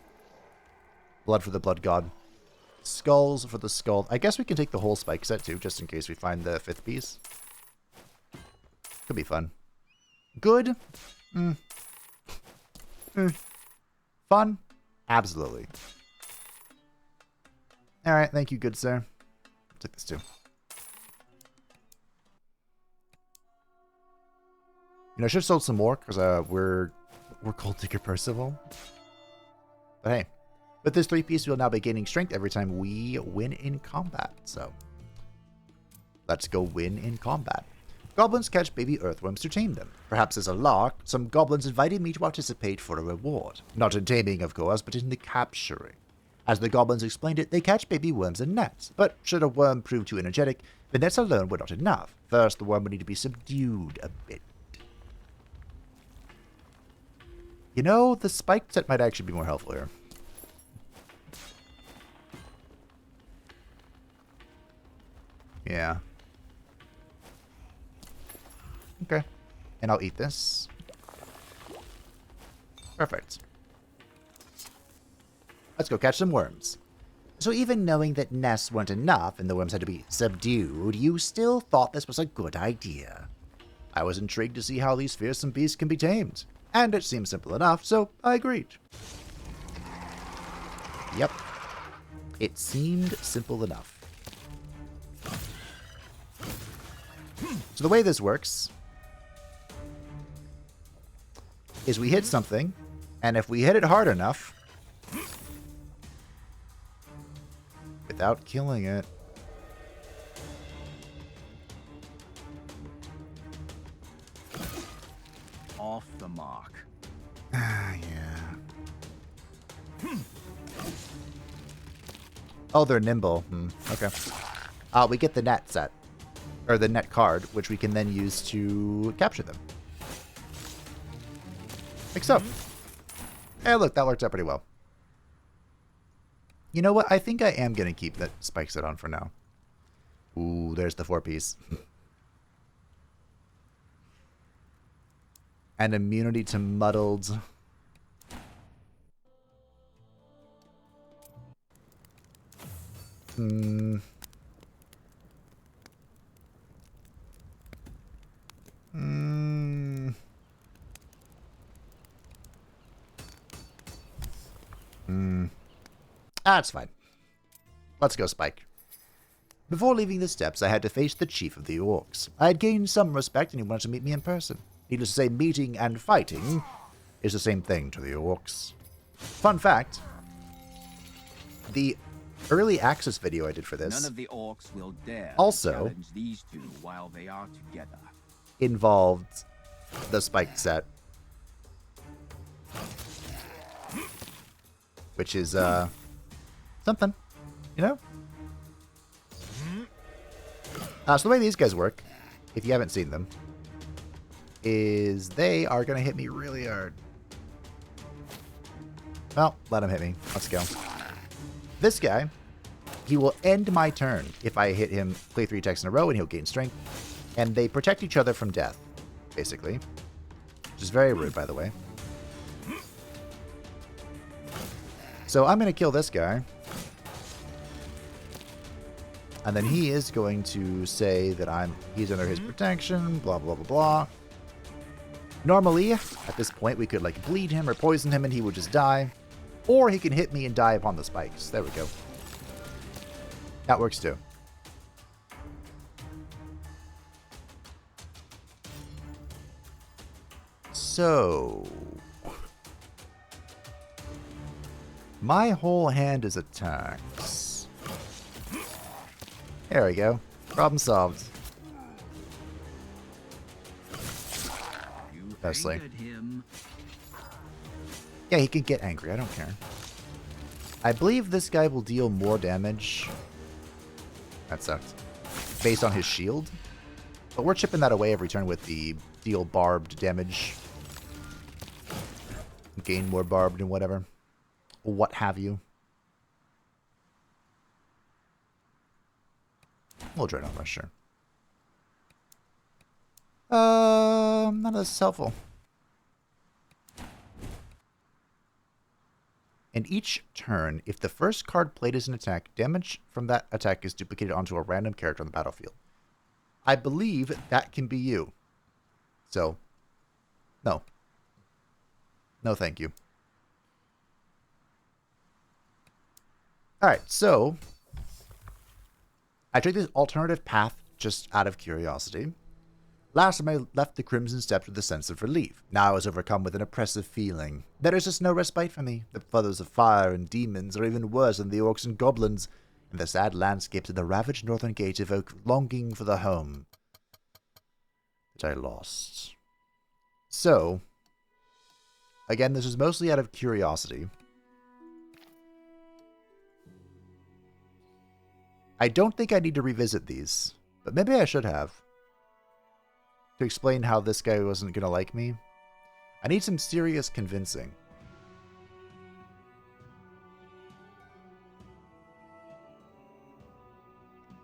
Blood for the Blood God. Skulls for the Skull. I guess we can take the whole spike set too, just in case we find the 5th piece. Could be fun. Good. Fun. Absolutely. Alright, thank you, good sir. I'll take this too. You know, I should have sold some more, because we're Gold Digger Percival. But hey, with this 3-piece, we'll now be gaining strength every time we win in combat. So, let's go win in combat. Goblins catch baby earthworms to tame them. Perhaps as a lark, some goblins invited me to participate for a reward. Not in taming, of course, but in the capturing. As the goblins explained it, they catch baby worms in nets. But should a worm prove too energetic, the nets alone were not enough. First, the worm would need to be subdued a bit. You know, the spike set might actually be more helpful here. Yeah. Okay. And I'll eat this. Perfect. Let's go catch some worms. So even knowing that nests weren't enough and the worms had to be subdued, you still thought this was a good idea. I was intrigued to see how these fearsome beasts can be tamed. And it seemed simple enough, so I agreed. Yep. It seemed simple enough. So the way this works is we hit something, and if we hit it hard enough, without killing it, off the mark. yeah. Oh, they're nimble. Okay. We get the net set. Or the net card, which we can then use to capture them. Like so. Hey, look, that worked out pretty well. You know what? I think I am going to keep that spike set on for now. Ooh, there's the 4-piece. And immunity to muddled. That's fine. Let's go, Spike. Before leaving the steps, I had to face the chief of the orcs. I had gained some respect and he wanted to meet me in person. Needless to say, meeting and fighting is the same thing to the orcs. Fun fact, the early access video I did for this None of the orcs will dare also challenge these two while they are together. Involved the spike set, which is something, you know? So the way these guys work, if you haven't seen them, is they are going to hit me really hard. Well, let him hit me. Let's go. This guy, he will end my turn if I hit him, play 3 attacks in a row, and he'll gain strength. And they protect each other from death, basically. Which is very rude, by the way. So I'm going to kill this guy. And then he is going to say that he's under his protection, blah, blah, blah, blah. Normally, at this point, we could, like, bleed him or poison him and he would just die. Or he can hit me and die upon the spikes. There we go. That works, too. So... my whole hand is attacks. There we go. Problem solved. Mostly. Yeah, he can get angry. I don't care. I believe this guy will deal more damage. That sucked. Based on his shield. But we're chipping that away every turn with the deal barbed damage. Gain more barbed and whatever. What have you. We'll try not rush, sure. None of this is helpful. In each turn, if the first card played is an attack, damage from that attack is duplicated onto a random character on the battlefield. I believe that can be you. So, no. No, thank you. Alright, so I took this alternative path just out of curiosity. Last time I left the Crimson Steps with a sense of relief. Now I was overcome with an oppressive feeling. There is just no respite for me. The feathers of fire and demons are even worse than the orcs and goblins, and the sad landscapes of the ravaged northern gate evoke longing for the home that I lost. So, again, this is mostly out of curiosity. I don't think I need to revisit these, but maybe I should have. To explain how this guy wasn't going to like me. I need some serious convincing.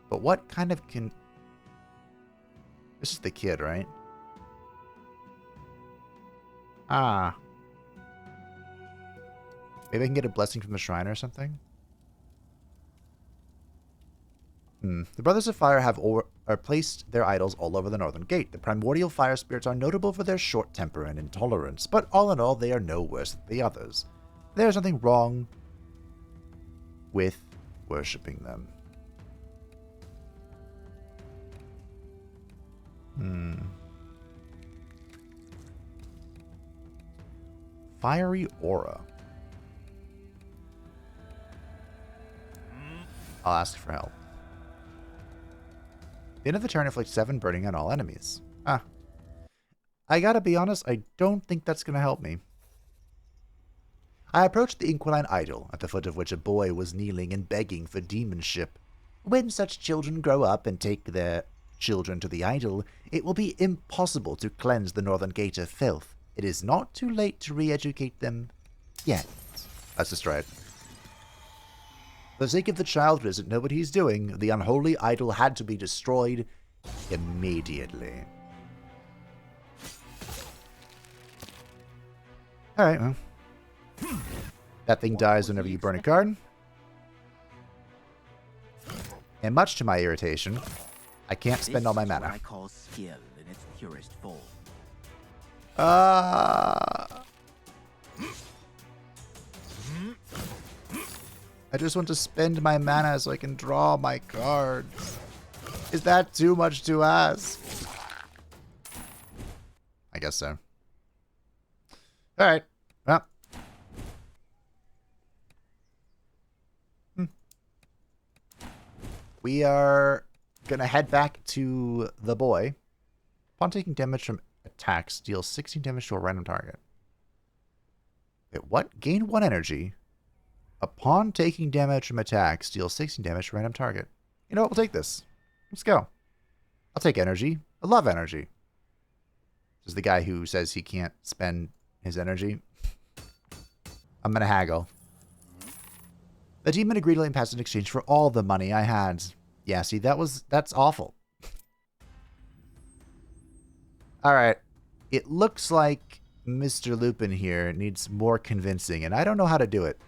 But what kind of This is the kid, right? Ah. Maybe I can get a blessing from the shrine or something? The Brothers of Fire have placed their idols all over the northern gate. The primordial fire spirits are notable for their short temper and intolerance, but all in all, they are no worse than the others. There is nothing wrong with worshipping them. Fiery aura. I'll ask for help. The end of the turn inflicts 7 burning on all enemies. I gotta be honest, I don't think that's gonna help me. I approached the Inquiline idol, at the foot of which a boy was kneeling and begging for demonship. When such children grow up and take their children to the idol, it will be impossible to cleanse the northern gate of filth. It is not too late to re-educate them yet. That's just right. For the sake of the child who doesn't know what he's doing, the unholy idol had to be destroyed immediately. Alright, well. That thing dies whenever you burn a card. And much to my irritation, I can't spend all my mana. What I call skill in its purest form. I just want to spend my mana so I can draw my cards. Is that too much to ask? I guess so. Alright. Well. We are gonna head back to the boy. Upon taking damage from attacks, deal 16 damage to a random target. Wait, what? Gain 1 energy. Upon taking damage from attacks, deal 16 damage to a random target. You know what? We'll take this. Let's go. I'll take energy. I love energy. This is the guy who says he can't spend his energy. I'm gonna haggle. The demon agreed to let me pass in exchange for all the money I had. Yeah, see, that's awful. Alright. It looks like Mr. Lupin here needs more convincing, and I don't know how to do it.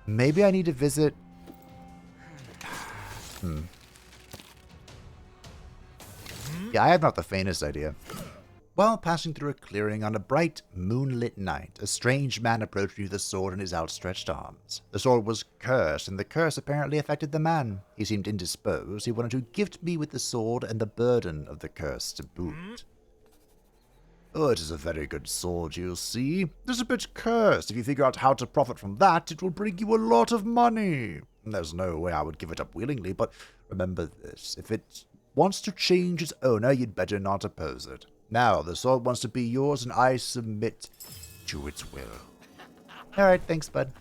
Maybe I need to visit... Yeah, I have not the faintest idea. While passing through a clearing on a bright, moonlit night, a strange man approached me with a sword in his outstretched arms. The sword was cursed, and the curse apparently affected the man. He seemed indisposed. He wanted to gift me with the sword and the burden of the curse to boot. Oh, it is a very good sword, you see. Just a bit cursed. If you figure out how to profit from that, it will bring you a lot of money. There's no way I would give it up willingly, but remember this. If it wants to change its owner, you'd better not oppose it. Now, the sword wants to be yours, and I submit to its will. Alright, thanks, bud.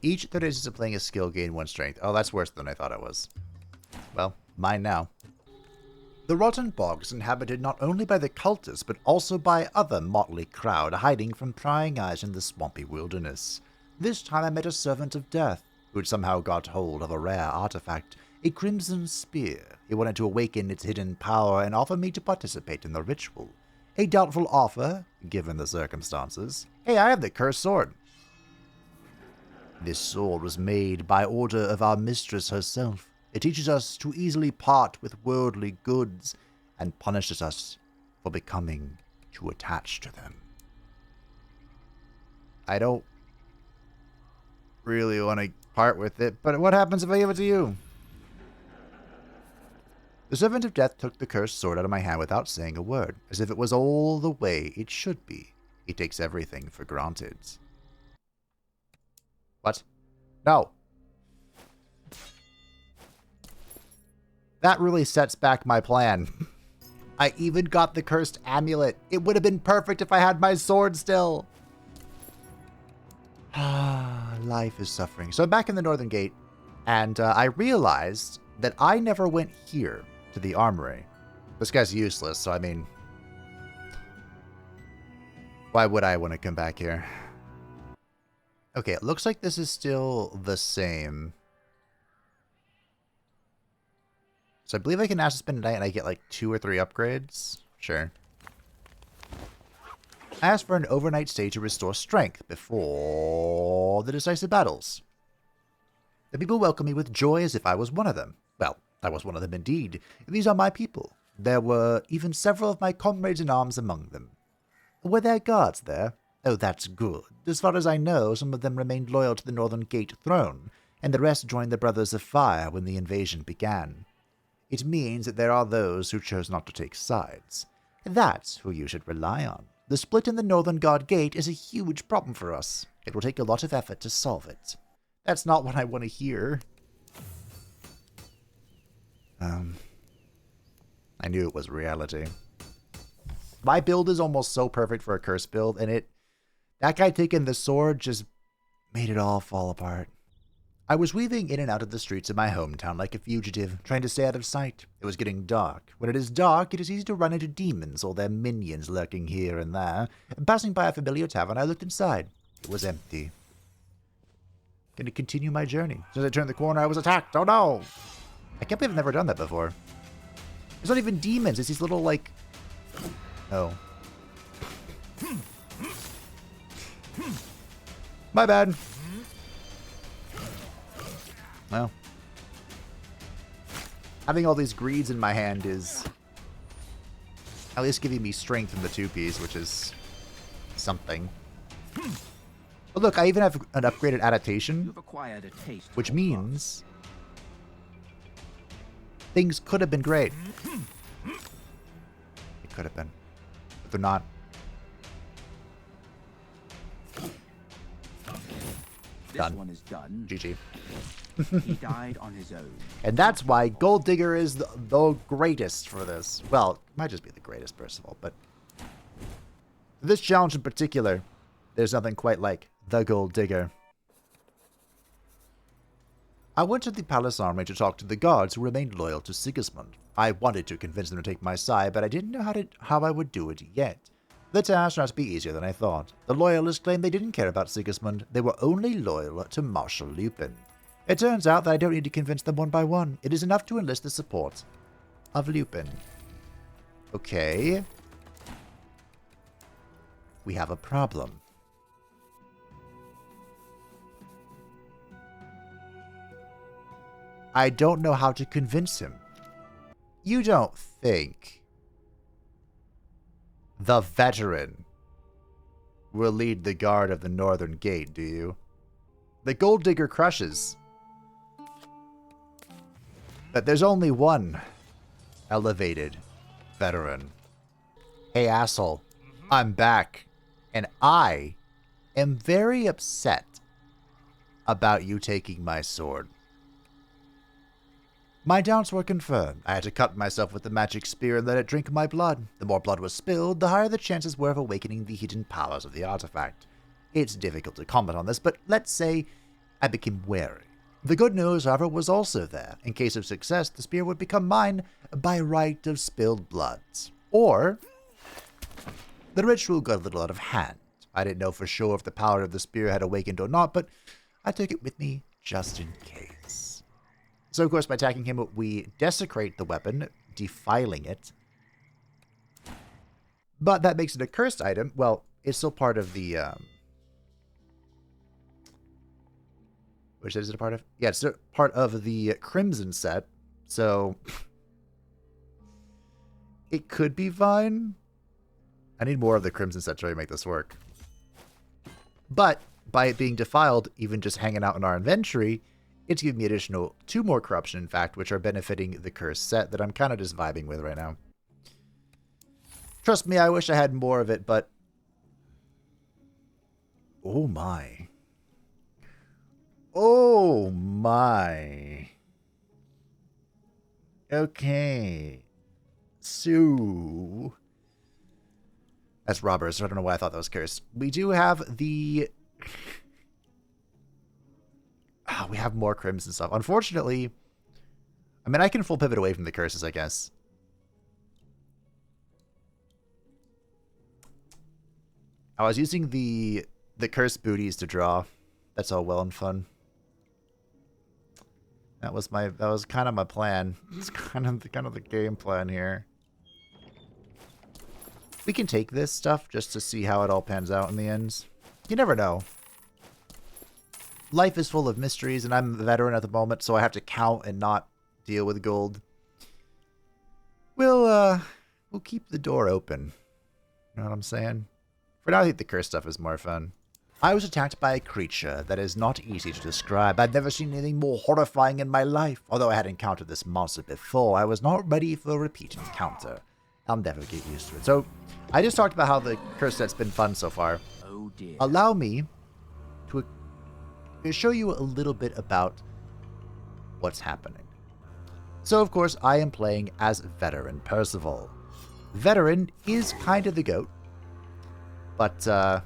Each 30 days of playing a skill gain 1 strength. Oh, that's worse than I thought it was. Well, mine now. The rotten bog is inhabited not only by the cultists, but also by other motley crowd hiding from prying eyes in the swampy wilderness. This time I met a servant of death, who had somehow got hold of a rare artifact, a crimson spear. He wanted to awaken its hidden power and offer me to participate in the ritual. A doubtful offer, given the circumstances. Hey, I have the cursed sword. This sword was made by order of our mistress herself. It teaches us to easily part with worldly goods and punishes us for becoming too attached to them. I don't really want to part with it, but what happens if I give it to you? The Servant of Death took the cursed sword out of my hand without saying a word, as if it was all the way it should be. He takes everything for granted. What? No. That really sets back my plan. I even got the cursed amulet. It would have been perfect if I had my sword still. Life is suffering. So I'm back in the Northern Gate, and I realized that I never went here to the armory. This guy's useless, so I mean, why would I want to come back here? Okay, it looks like this is still the same. So I believe I can ask to spend a night and I get like 2 or 3 upgrades. Sure. I asked for an overnight stay to restore strength before the decisive battles. The people welcomed me with joy as if I was one of them. Well, I was one of them indeed. These are my people. There were even several of my comrades in arms among them. Were there guards there? Oh, that's good. As far as I know, some of them remained loyal to the Northern Gate throne, and the rest joined the Brothers of Fire when the invasion began. It means that there are those who chose not to take sides. That's who you should rely on. The split in the Northern Guard Gate is a huge problem for us. It will take a lot of effort to solve it. That's not what I want to hear. I knew it was reality. My build is almost so perfect for a curse build, and that guy taking the sword just made it all fall apart. I was weaving in and out of the streets of my hometown like a fugitive, trying to stay out of sight. It was getting dark. When it is dark, it is easy to run into demons or their minions lurking here and there. Passing by a familiar tavern, I looked inside. It was empty. Going to continue my journey. As I turned the corner, I was attacked. Oh no! I can't believe I've never done that before. It's not even demons. It's these little, like... Oh. My bad. Well. Having all these greeds in my hand is at least giving me strength in the 2-piece, which is something. But look, I even have an upgraded adaptation, which means things could have been great. It could have been. But they're not. Done. This one is done. GG. He died on his own. And that's why Gold Digger is the greatest for this. Well, it might just be the greatest, first of all, but for this challenge in particular, there's nothing quite like the Gold Digger. I went to the palace armory to talk to the guards who remained loyal to Sigismund. I wanted to convince them to take my side, but I didn't know how I would do it yet. The task turned out to be easier than I thought. The loyalists claimed they didn't care about Sigismund. They were only loyal to Marshal Lupin. It turns out that I don't need to convince them one by one. It is enough to enlist the support of Lupin. Okay. We have a problem. I don't know how to convince him. You don't think the veteran will lead the guard of the Northern Gate, do you? The Gold Digger crushes. But there's only one elevated veteran. Hey, asshole. I'm back. And I am very upset about you taking my sword. My doubts were confirmed. I had to cut myself with the magic spear and let it drink my blood. The more blood was spilled, the higher the chances were of awakening the hidden powers of the artifact. It's difficult to comment on this, but let's say I became wary. The good news, however, was also there. In case of success, the spear would become mine by right of spilled blood. Or the ritual got a little out of hand. I didn't know for sure if the power of the spear had awakened or not, but I took it with me just in case. So, of course, by attacking him, we desecrate the weapon, defiling it. But that makes it a cursed item. Well, it's still part of the... Which is it a part of? Yeah, it's part of the Crimson set. So, it could be fine. I need more of the Crimson set to really make this work. But by it being defiled, even just hanging out in our inventory, it's giving me additional 2 more corruption, in fact, which are benefiting the curse set that I'm kind of just vibing with right now. Trust me, I wish I had more of it, but... Oh my. Oh my. Okay. So... That's robbers, so I don't know why I thought that was cursed. We do have the... we have more crimson stuff. Unfortunately, I mean, I can full pivot away from the curses, I guess. I was using the cursed booties to draw. That's all well and fun. That was kind of my plan. It's kind of the game plan here. We can take this stuff just to see how it all pans out in the end. You never know. Life is full of mysteries, and I'm a veteran at the moment, so I have to count and not deal with gold. We'll keep the door open. You know what I'm saying? For now, I think the curse stuff is more fun. I was attacked by a creature that is not easy to describe. I'd never seen anything more horrifying in my life. Although I had encountered this monster before, I was not ready for a repeat encounter. I'll never get used to it. So, I just talked about how the curse set's been fun so far. Oh dear. Allow me to show you a little bit about what's happening. So, of course, I am playing as Veteran Percival. Veteran is kind of the GOAT, but, I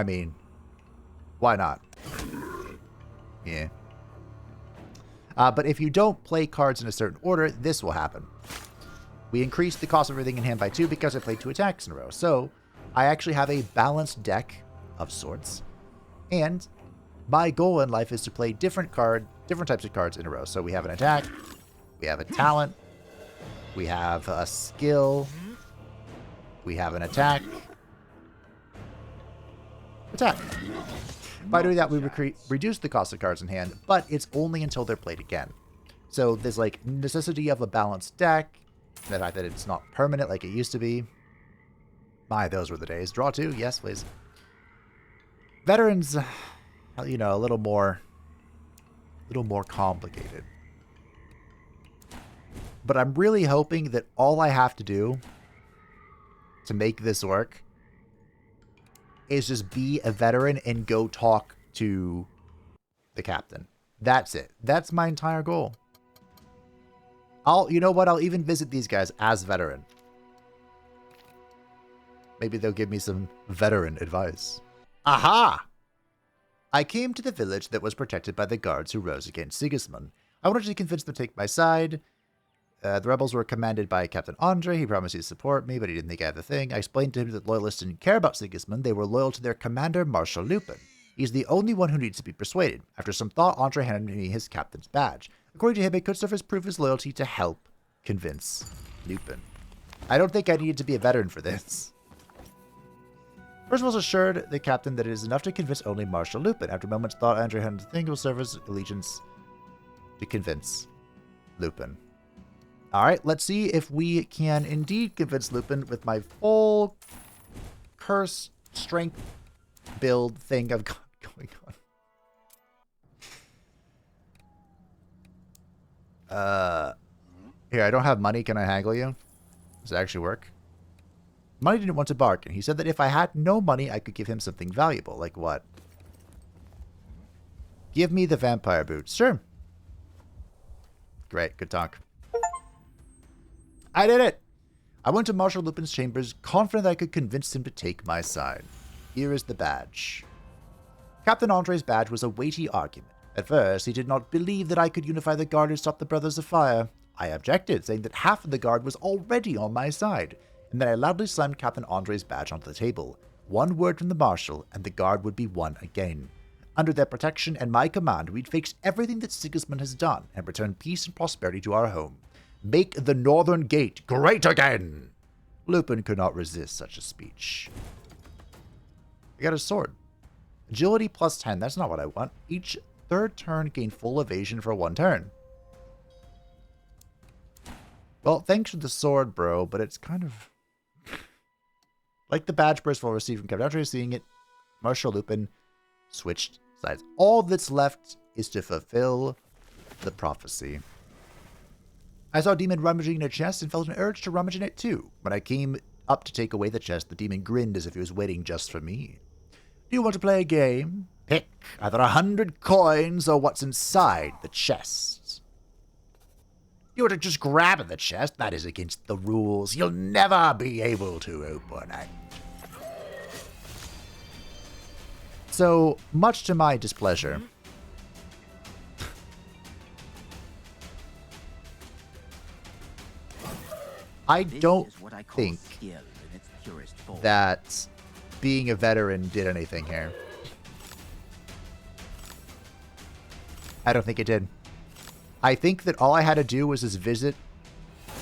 mean, why not? Yeah. But if you don't play cards in a certain order, this will happen. We increased the cost of everything in hand by 2 because I played 2 attacks in a row. So, I actually have a balanced deck of sorts, and my goal in life is to play different types of cards in a row. So we have an attack, we have a talent, we have a skill, we have an attack. By doing that, we reduce the cost of cards in hand, but it's only until they're played again. So there's like necessity of a balanced deck, the fact that it's not permanent like it used to be. My, those were the days. Draw 2, yes please. Veterans, you know, a little more complicated. But I'm really hoping that all I have to do to make this work is just be a veteran and go talk to the captain. That's it. That's my entire goal. You know what? I'll even visit these guys as veteran. Maybe they'll give me some veteran advice. Aha! I came to the village that was protected by the guards who rose against Sigismund. I wanted to convince them to take my side. The rebels were commanded by Captain Andre. He promised he'd support me, but he didn't think I had the thing. I explained to him that loyalists didn't care about Sigismund. They were loyal to their commander, Marshal Lupin. He's the only one who needs to be persuaded. After some thought, Andre handed me his captain's badge. According to him, it could serve as proof of his loyalty to help convince Lupin. I don't think I needed to be a veteran for this. Percival was assured the captain that it is enough to convince only Marshal Lupin. After a moment's thought, Andre handed the thing will serve as allegiance to convince Lupin. Alright, let's see if we can indeed convince Lupin with my full curse strength build thing I've got going on. Here, I don't have money. Can I haggle you? Does it actually work? Money didn't want to bargain. He said that if I had no money, I could give him something valuable. Like what? Give me the vampire boots. Sure. Great. Good talk. I did it! I went to Marshal Lupin's chambers, confident that I could convince him to take my side. Here is the badge. Captain Andre's badge was a weighty argument. At first, he did not believe that I could unify the guard and stop the Brothers of Fire. I objected, saying that half of the guard was already on my side, and then I loudly slammed Captain Andre's badge onto the table. One word from the Marshal, and the guard would be won again. Under their protection and my command, we'd fix everything that Sigismund has done, and return peace and prosperity to our home. Make the Northern Gate great again! Lupin could not resist such a speech. I got a sword. Agility plus 10, that's not what I want. Each third turn gain full evasion for 1 turn. Well, thanks for the sword, bro, but it's kind of... Like the badge burst will receive from Captain after seeing it, Marshal Lupin switched sides. All that's left is to fulfill the prophecy. I saw a demon rummaging in a chest and felt an urge to rummage in it too. When I came up to take away the chest, the demon grinned as if he was waiting just for me. Do you want to play a game? Pick either 100 coins or what's inside the chest. You want to just grab the chest? That is against the rules. You'll never be able to open it. So, much to my displeasure, I don't think that being a veteran did anything here. I don't think it did. I think that all I had to do was just visit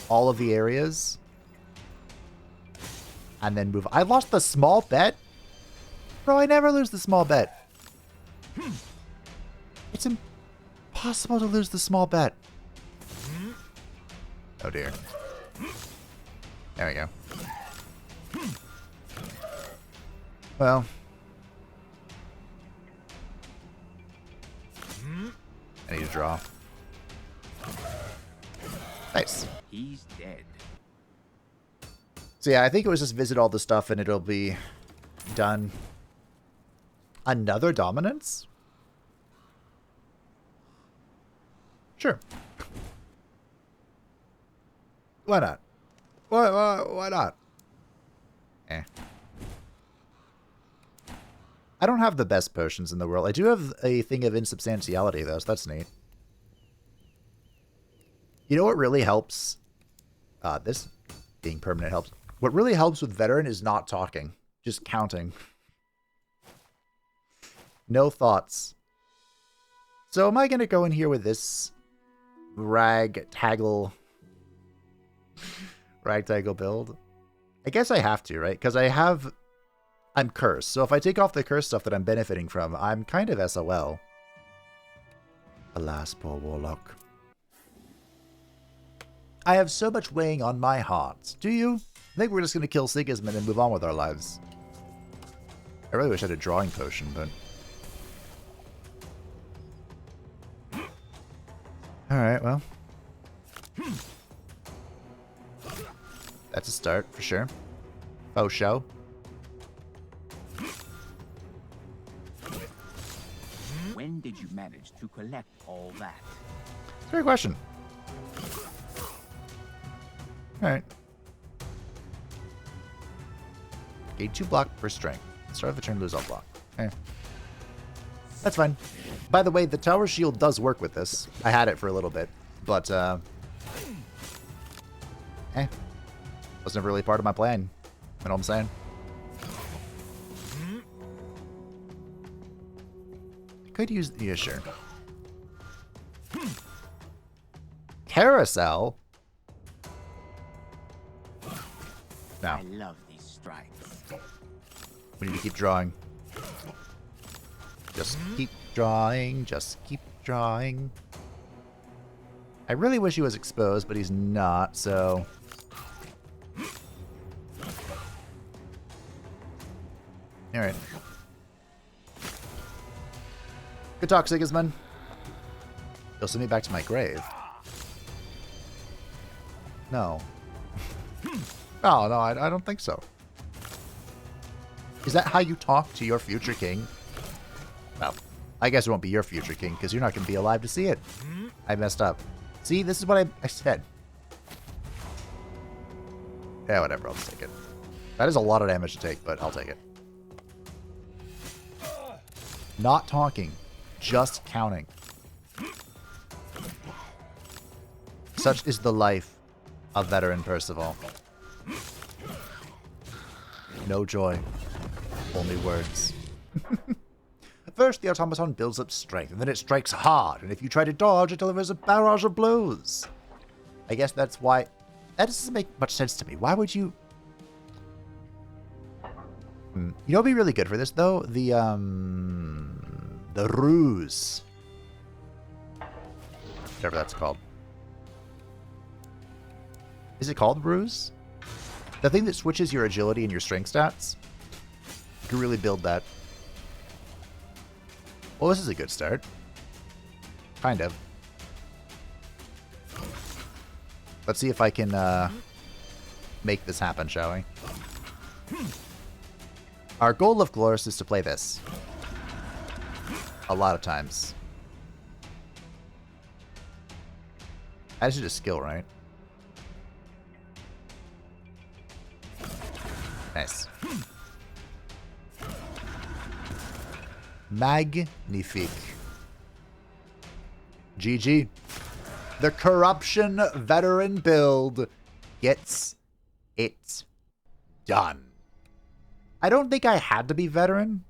all of the areas and then move. I lost the small bet? Bro, I never lose the small bet. It's impossible to lose the small bet. Oh dear. There we go. Well. I need to draw. Nice. He's dead. So yeah, I think it was just visit all the stuff and it'll be done. Another dominance? Sure. Why not? Why not? Eh. I don't have the best potions in the world. I do have a thing of insubstantiality, though, so that's neat. You know what really helps? This being permanent helps. What really helps with veteran is not talking. Just counting. No thoughts. So am I going to go in here with this ragtaggle build? I guess I have to, right? Because I'm cursed. So if I take off the cursed stuff that I'm benefiting from, I'm kind of SOL. Alas, poor Warlock. I have so much weighing on my heart. Do you? I think we're just going to kill Sigismund and move on with our lives. I really wish I had a drawing potion, but... Alright, well. That's a start, for sure. Faux show. When did you manage to collect all that? It's a great question. Alright. Gain 2 block per strength. Start of the turn, lose all block. That's fine. By the way, the tower shield does work with this. I had it for a little bit, but was never really part of my plan. You know what I'm saying? I could use... Yeah, sure. Carousel? No. I love these strikes. We need to keep drawing. Just keep drawing. Just keep drawing. I really wish he was exposed, but he's not, so... Alright. Good talk, Sigismund. You'll send me back to my grave. No. Oh, no, I don't think so. Is that how you talk to your future king? Well, I guess it won't be your future king, because you're not going to be alive to see it. I messed up. See, this is what I said. Yeah, whatever, I'll just take it. That is a lot of damage to take, but I'll take it. Not talking, just counting. Such is the life of veteran Percival. No joy, only words. First, the automaton builds up strength, and then it strikes hard, and if you try to dodge, it delivers a barrage of blows. I guess that's why... That doesn't make much sense to me. Why would you... You know what would be really good for this, though? The ruse. Whatever that's called. Is it called ruse? The thing that switches your agility and your strength stats. You can really build that. Well, this is a good start. Kind of. Let's see if I can make this happen, shall we? Our goal, of course, is to play this. A lot of times. That's just a skill, right? Nice. Magnifique. GG. The Corruption Veteran build gets it done. I don't think I had to be Veteran,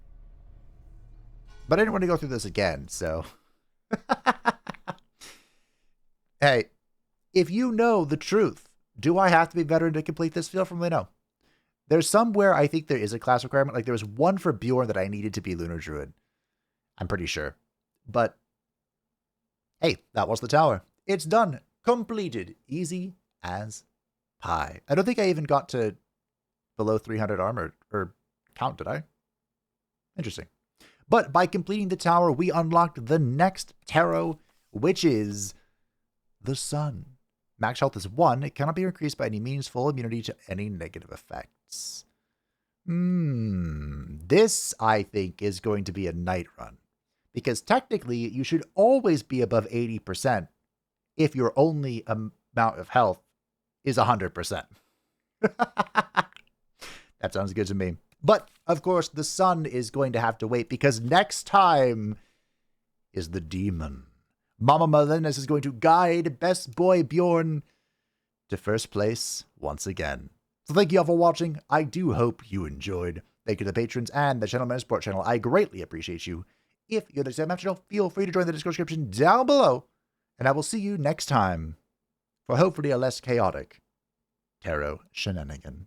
but I didn't want to go through this again, so... Hey, if you know the truth, do I have to be Veteran to complete this? Feel free to know. There's somewhere I think there is a class requirement. Like there was one for Bjorn that I needed to be Lunar Druid. I'm pretty sure. But, hey, that was the tower. It's done. Completed. Easy as pie. I don't think I even got to below 300 armor, or count, did I? Interesting. But by completing the tower, we unlocked the next tarot, which is the Sun. Max health is 1. It cannot be increased by any means. Full immunity to any negative effects. This, I think, is going to be a night run. Because technically, you should always be above 80% if your only amount of health is 100%. That sounds good to me. But, of course, the Sun is going to have to wait because next time is the Demon. Mama Melenis is going to guide Best Boy Bjorn to first place once again. So thank you all for watching. I do hope you enjoyed. Thank you to the patrons and the Channel Support channel. I greatly appreciate you. If you're the same channel, feel free to join the Discord description down below. And I will see you next time for hopefully a less chaotic tarot shenanigan.